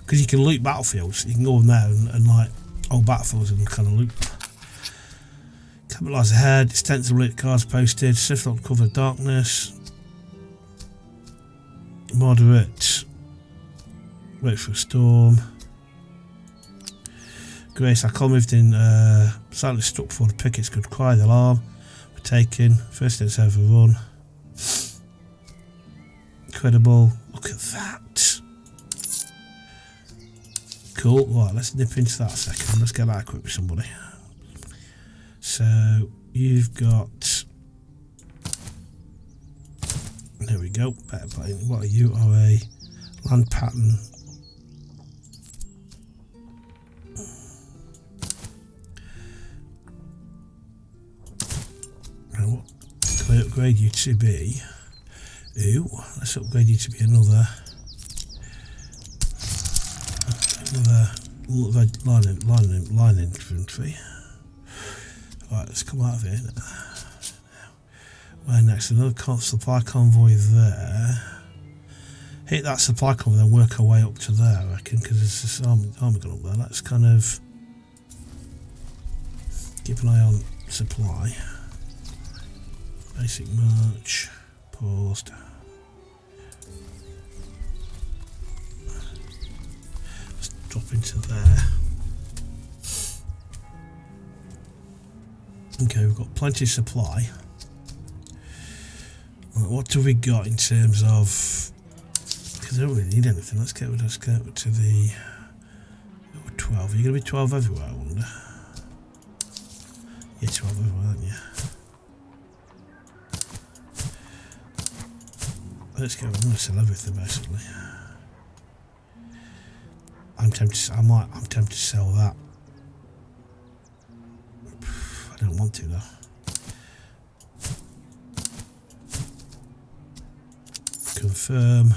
Because you can loot battlefields. You can go in there and like old battlefields and kind of loot. Capital lies ahead. Extensive loot cards posted. Swift on cover of darkness. Moderate. Wait for a storm. Grace, our call moved in. Slightly struck before the pickets could cry the alarm. We're taken. First it's overrun. Incredible. Look at that. Cool. Right, let's nip into that a second. Let's get that equipped with somebody. So you've got. There we go. Better plane. What are you? Are a land pattern. And what can I upgrade you to be? Ooh, let's upgrade you to be another line infantry. Right, let's come out of here now. Where next? Another supply convoy there. Hit that supply convoy, then work our way up to there, I reckon, because there's this army gun up there. Let's kind of keep an eye on supply. Basic march. Paused. Let's drop into there. Okay, we've got plenty of supply. What do we got in terms of? Because I don't really need anything. Let's get to the 12. Are you going to be 12 everywhere, I wonder? You're 12 everywhere, aren't you? Let's go. I'm going to sell everything basically. I'm tempted to sell that. I don't want to though. Confirm.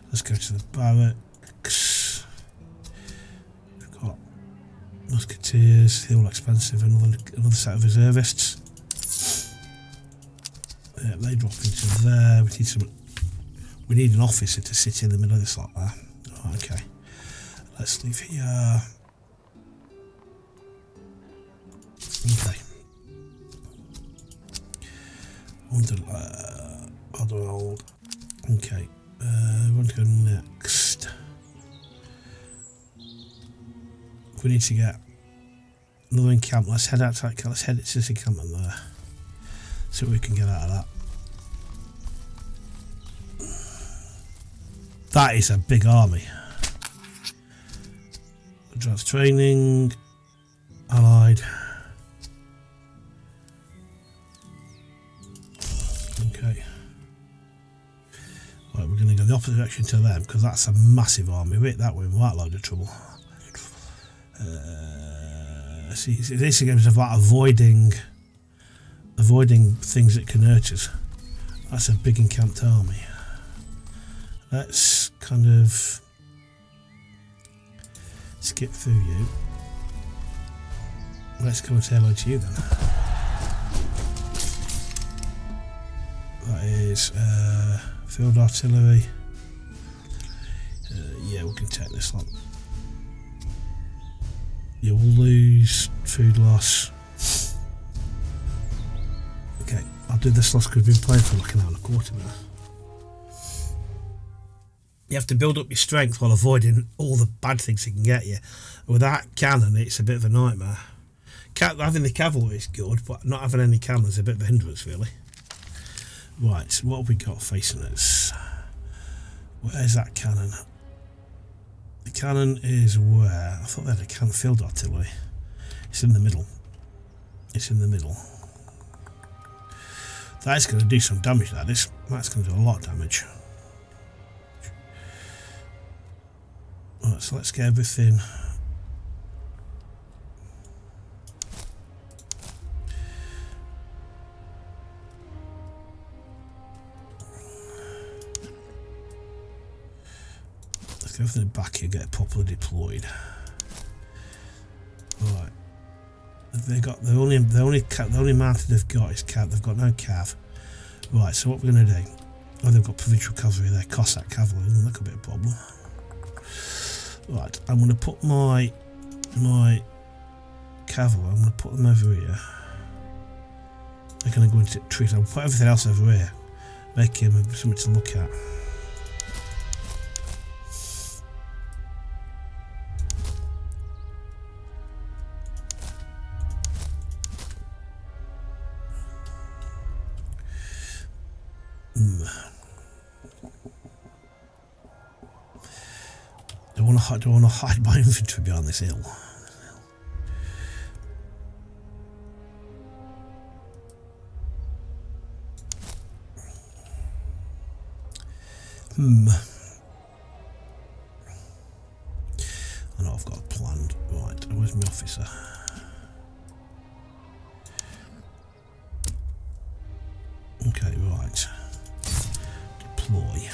Let's go to the barracks. We've got musketeers, they're all expensive, another set of reservists. Yeah, they drop into there. We need an officer to sit in the middle of this like that. Oh, okay. Let's leave here. Okay. Other old. Okay. We want to go next. We need to get another encampment. Let's head out to that. Let's head to this encampment there. See what we can get out of that. That is a big army. Advanced training. Allied. Okay. Right, we're going to go the opposite direction to them because that's a massive army. We hit that way, we might load of trouble. See, this game is about avoiding things that can hurt us. That's a big encamped army. Let's kind of skip through you. Let's come and say hello to you then. is field artillery. Yeah, we can take this one. You will lose food loss. Okay, I'll do this loss because we've been playing for like an hour and a quarter now. You have to build up your strength while avoiding all the bad things it can get you. With that cannon, it's a bit of a nightmare. Having the cavalry is good, but not having any cannon is a bit of a hindrance, really. Right, what have we got facing us? Where's that cannon? The cannon is where? I thought they had a cannon field artillery. It's in the middle. It's in the middle. That's going to do some damage, that is. That's going to do a lot of damage. Right, so let's get everything. Let's get everything back here, get it properly deployed. Right. They got the only mounted they've got is cav. They've got no cav. Right, so what we're gonna do? Oh, they've got provincial cavalry there, Cossack cavalry. That could be a problem. Right, I'm going to put my cavalry, I'm going to put them over here. They're going to go into trees. I'll put everything else over here. Make him something to look at. Do I want to hide my infantry behind this hill? I know I've got a plan. Right, where's my officer? Okay, right. Deploy.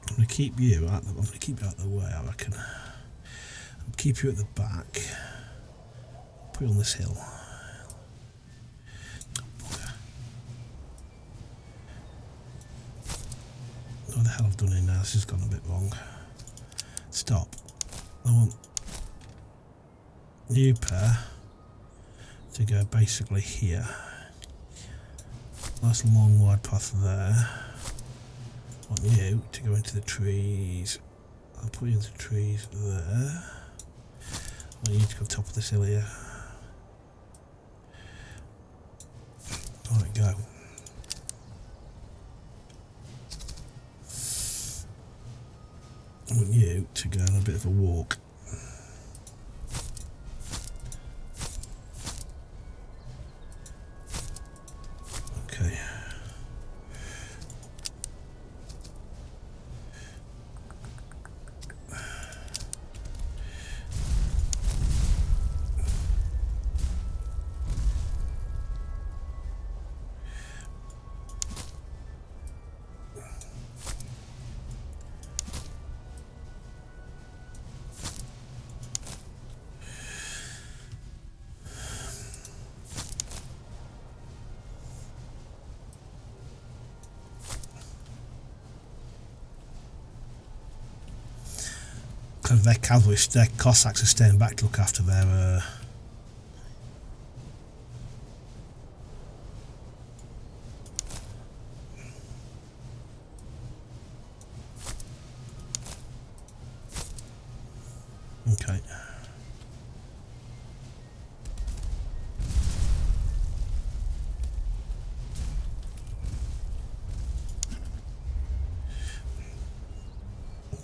I'm going to keep you out of the way, I reckon. I'll keep you at the back. Put you on this hill. What the hell I've done here now? This has gone a bit wrong. Stop. I want you pair to go basically here. Nice long wide path there. I want you to go into the trees. I'll put you into the trees there. I want you to go top of this hill here. Alright, go. I want you to go on a bit of a walk. Okay. Their cavalry, their Cossacks are staying back to look after their okay.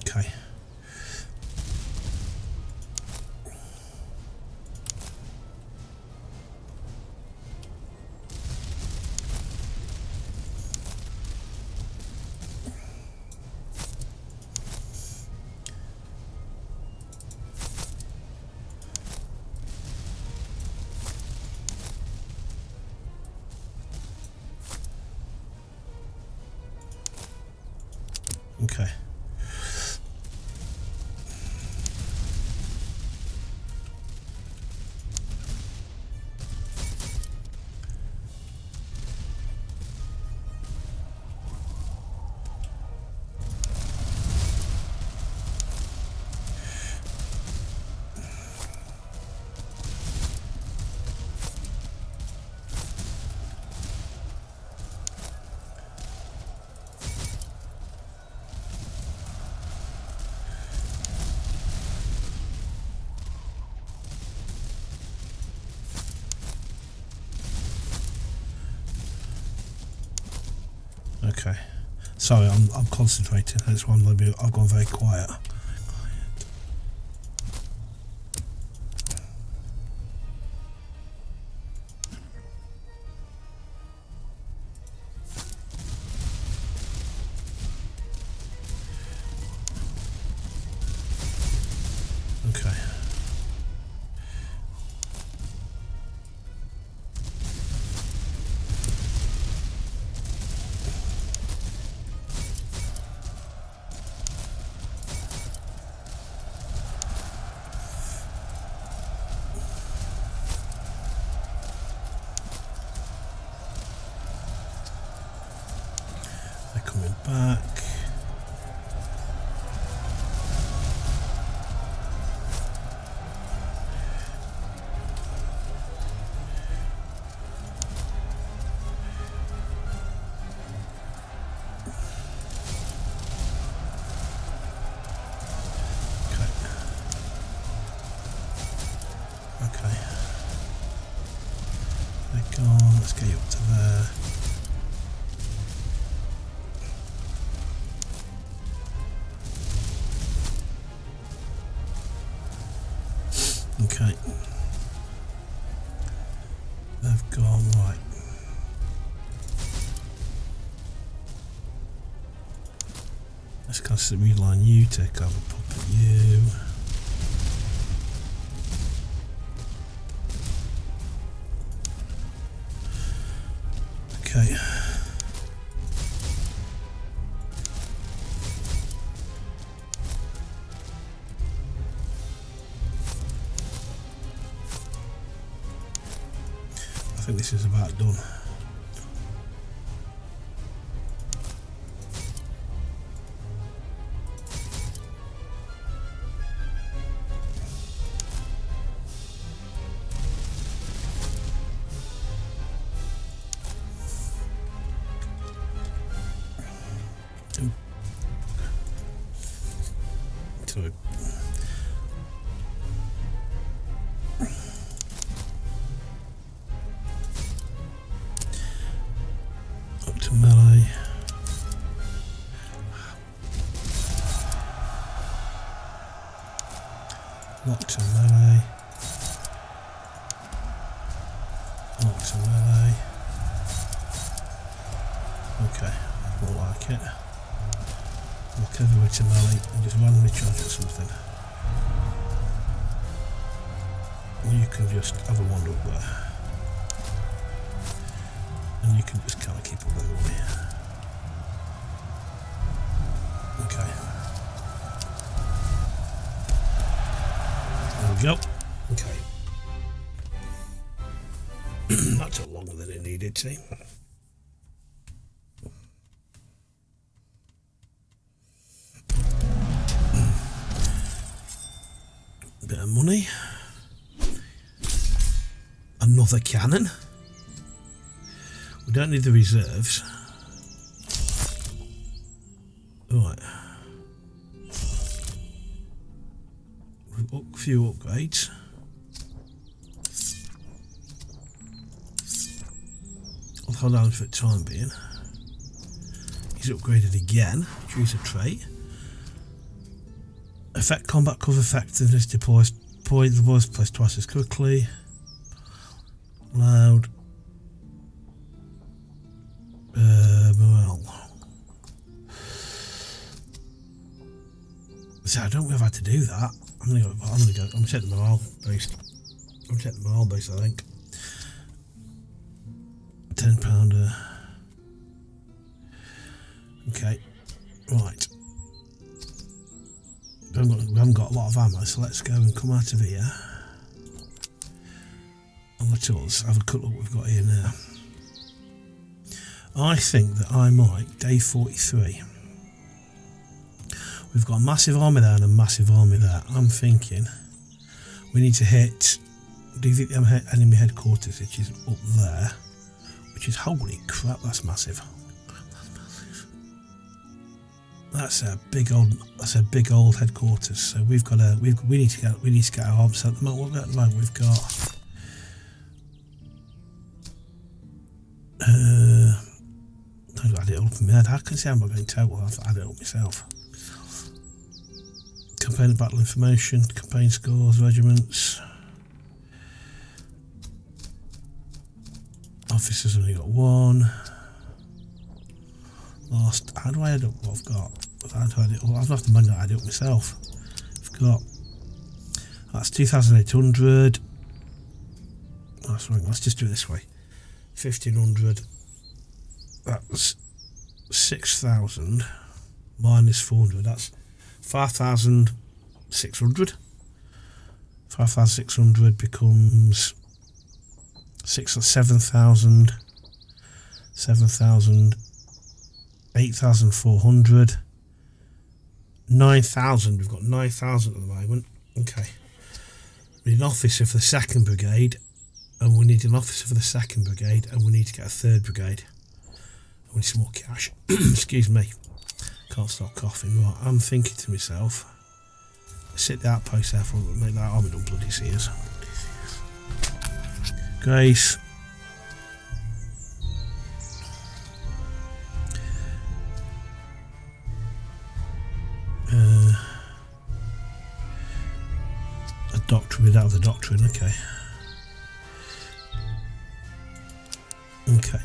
Okay. Okay. Okay. Sorry, I'm concentrating. That's why I've gone very quiet. Okay. They're coming back. Okay. They're gone. Let's get you up to there. Okay. They've gone right. Let's kind of reline you, take over puppet you. Okay. I think this is about done. So up to melee. Lock to melee. Lock to melee. Okay, I like it. Lock everywhere to melee and just randomly charge at something. Or you can just have a wander up there. And you can just kind of keep up with it. Okay. There we go. Okay. That took longer than it needed to. Bit of money. Another cannon. We don't need the reserves. Right. A few upgrades. I'll hold on for the time being. He's upgraded again. Choose a trait. Effect combat cover effectiveness deploys the worst place twice as quickly. Loud. Morale. So I don't know if I had to do that. I'm gonna check the morale based. I'm checking the morale based, I think. £10. Okay. Right. lot of ammo, so let's go and come out of here. And let us have a quick look what we've got here now. I think that I might, day 43. We've got a massive army there and a massive army there. I'm thinking we need to hit, do you think the enemy headquarters, which is up there, which is, holy crap, that's massive. That's a big old headquarters. So we've got we need to get our arms at the moment. What about the moment we've got? I've added it up in my head. I can see I'm not going total. I've added it up myself. Campaign battle information, campaign scores, regiments. Officers only got one. Lost. How do I add up what I've got? How do I add it up? I've have to manually add it up myself. I've got. That's 2,800. That's wrong. Let's just do it this way. 1,500. That's 6,000 minus 400. That's 5,600. 5,600 becomes 7,000. 7,000. 8,400. 9,000. We've got 9,000 at the moment. Okay. We need an officer for the 2nd Brigade, and we need an officer for the 2nd Brigade, and we need to get a 3rd Brigade. And we need some more cash. Excuse me. Can't stop coughing. Right, I'm thinking to myself, sit the outpost there for make that army don't bloody see us. Grace. A doctrine without the doctrine, okay. Okay,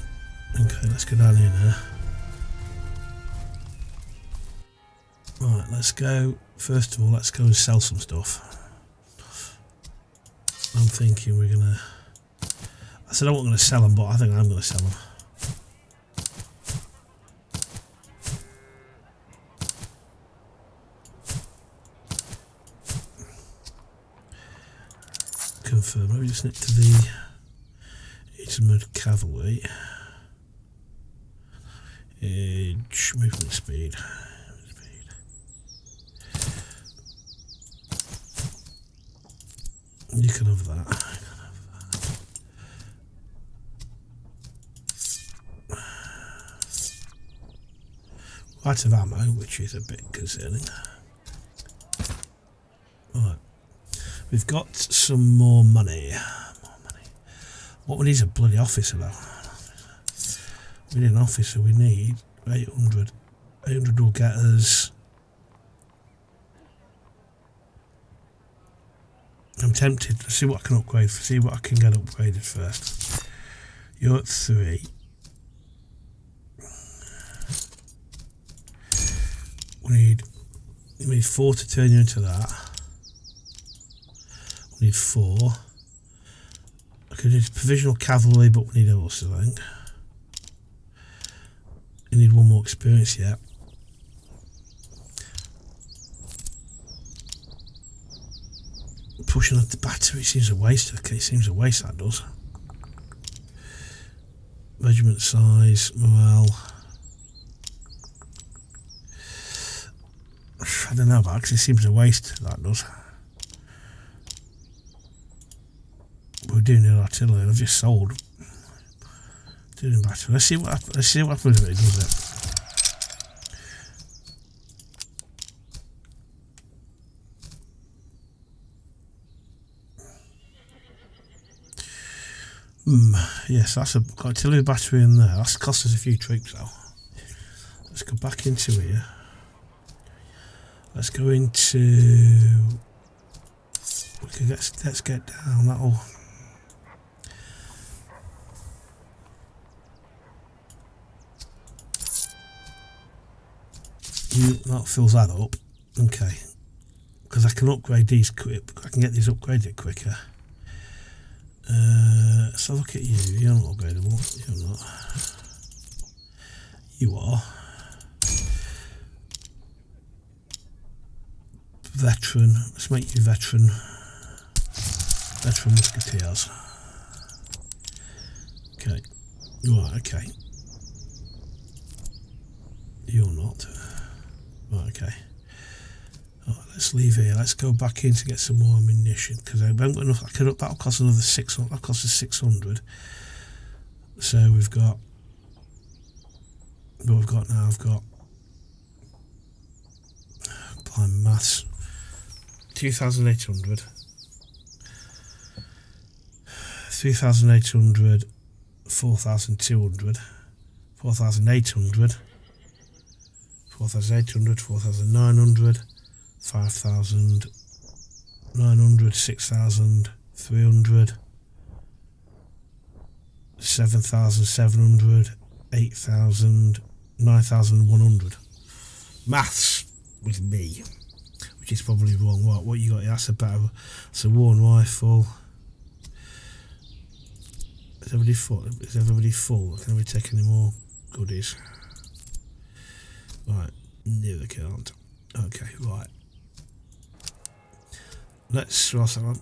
let's go down here now. Right, let's go, first of all, let's go and sell some stuff. I'm thinking we're gonna, I said I wasn't gonna sell them, but I think I'm gonna sell them. Confirm. Let me just nip to the Eastern Cavalry. Edge, movement speed. You can have that. Quite of ammo, which is a bit concerning. Right. We've got some more money. What we need is a bloody officer though. We need an officer, we need 800. 800 will get us. I'm tempted to see what I can upgrade, see what I can get upgraded first. You're at 3. We need 4 to turn you into that. We need 4. I could do provisional cavalry, but we need horses, I think. You need 1 more experience yet. Pushing at the battery seems a waste. Okay, seems a waste, that does. Regiment size, morale. I don't know, but actually seems a waste, that does. We're doing it artillery, and I've just sold. Doing battery. Let's see what happens if it does it. Yes, that's got artillery battery in there. That's cost us a few troops though. Let's go back into here. Let's go into. Okay, let's get down. That'll. That fills that up. Okay, because I can upgrade these quick. I can get these upgraded quicker. So look at you. You're not upgradable. You're not. You are. veteran. Let's make you veteran musketeers. Okay. Right, okay. You're not. Right, okay. Right, let's leave here. Let's go back in to get some more ammunition, because I haven't got enough. That'll cost another 600. That costs us 600. So we've got. What we've got now, I've got. Applying maths. 2,800. 3,800. 4,200. 4,800. 4,800. 4,900. 5,900, 6,300, 7,700, 8,000, 9,100. Maths with me, which is probably wrong. What you got? That's about. It's a worn rifle. Is everybody full? Is everybody full? Can we take any more goodies? Right, no, they can't. Okay, right. Let's. I've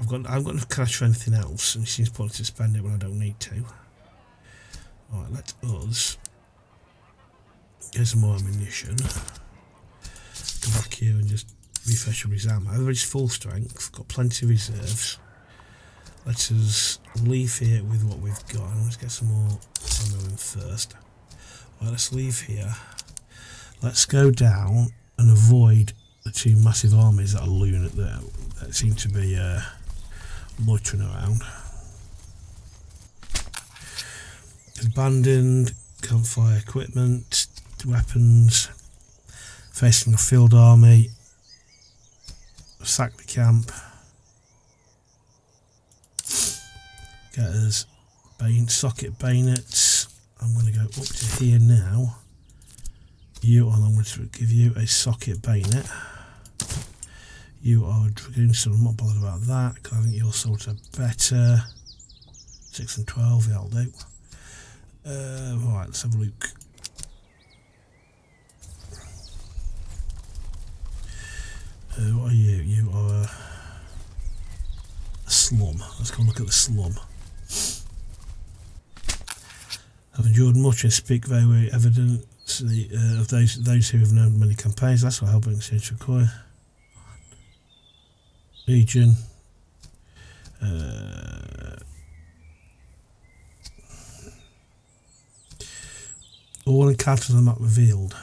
got enough cash for anything else, and it seems pointless to spend it when I don't need to. Right, let us get some more ammunition. Go back here and just refresh everybody's ammo. Everybody's full strength, got plenty of reserves. Let us leave here with what we've got. Let's get some more ammo in first. Right, let's leave here. Let's go down and avoid the two massive armies that are looming there, that seem to be loitering around. Abandoned, campfire equipment, weapons, facing a field army, sack the camp, get us socket bayonets. I'm going to go up to here now. I'm going to give you a socket bayonet. You are a dragoon, so I'm not bothered about that, because I think your swords are better. 6 and 12, yeah, I'll do. Right, let's have a look. What are you? You are a slum. Let's go look at the slum. I've endured much and speak very evident of those who have known many campaigns. That's what helping exchange require. Region. All encounters on the map revealed.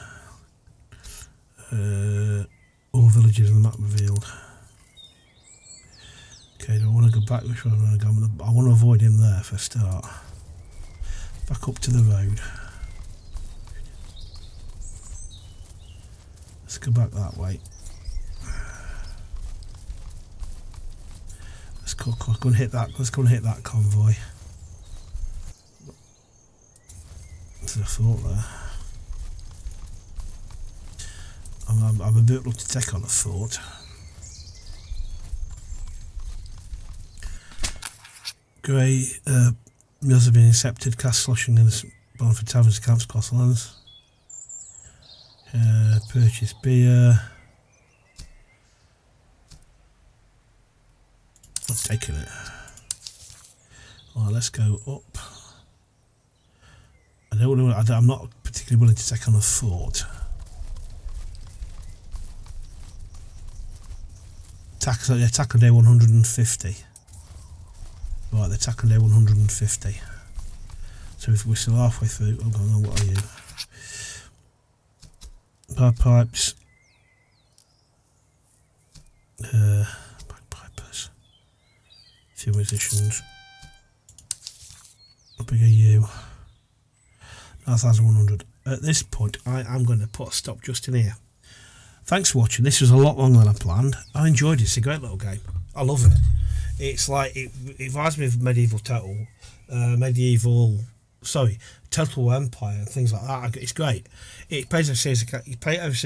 All villages on the map revealed. Okay, do I want to go back? Which way do I want to go? I want to avoid him there for a start. Back up to the road. Let's go back that way. Let's go and hit that. Let's go and hit that convoy. That's what I thought there. I'm a bit reluctant to take on a fort. Grey meals have been accepted. Cast sloshing in the barn for taverns, camps, crosslands. Purchase beer. I'm taking it. Alright, let's go up. I'm not particularly willing to take on a fort. Attack on day 150. Right, the attack on day 150. So if we're still halfway through, oh god, no, what are you? Bagpipes. Bagpipers. A few musicians. How big are you? 9,100. At this point, I am going to put a stop just in here. Thanks for watching. This was a lot longer than I planned. I enjoyed it. It's a great little game. I love it. It's like, it reminds me of Total Empire and things like that. It's great. It plays over series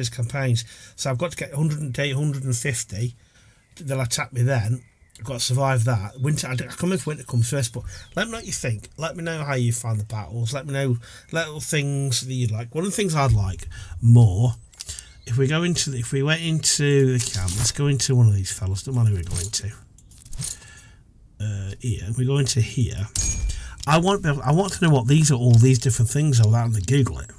campaigns. So I've got to get 150. They'll attack me then. I've got to survive that. Winter, I can't remember if winter comes first, but let me know what you think. Let me know how you find the battles. Let me know little things that you'd like. One of the things I'd like more, if we went into the camp, let's go into one of these fellas. Don't matter who we're going to. Here, we go into here. I want to know what these are. All these different things are without having to Google it.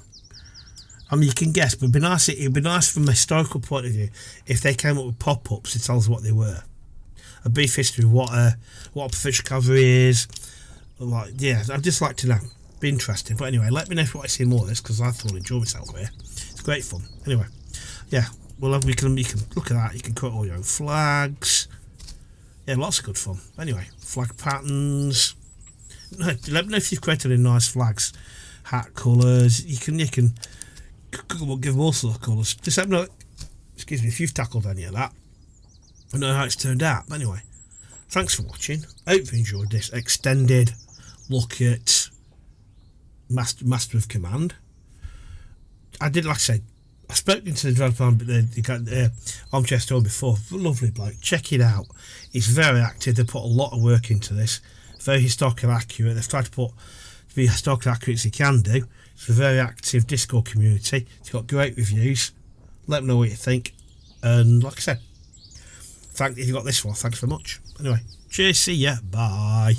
I mean, you can guess, but it'd be nice from a historical point of view if they came up with pop-ups to tell us what they were. A brief history of what a provincial cavalry is. Like, yeah, I'd just like to know. Be interesting. But anyway, let me know if you want to see more of this, because I thoroughly enjoy myself here. It's great fun. Anyway, yeah, well, you can look at that. You can create all your own flags. Yeah, lots of good fun. Anyway, flag patterns. Let me know if you've created any nice flags, hat colours. You can give them all sorts of colours. Just let me know. Excuse me, if you've tackled any of that. I know how it's turned out. But anyway, thanks for watching. I hope you enjoyed this extended look at Master of Command. I did, like I said, I spoke into the developer, the Armchair Store before. Lovely bloke. Check it out. It's very active. They put a lot of work into this. Very historically accurate. They've tried to be historically accurate as they can do. It's a very active Discord community. It's got great reviews. Let me know what you think. And like I said, if you got this one, thanks very much. Anyway, cheers. See ya. Bye.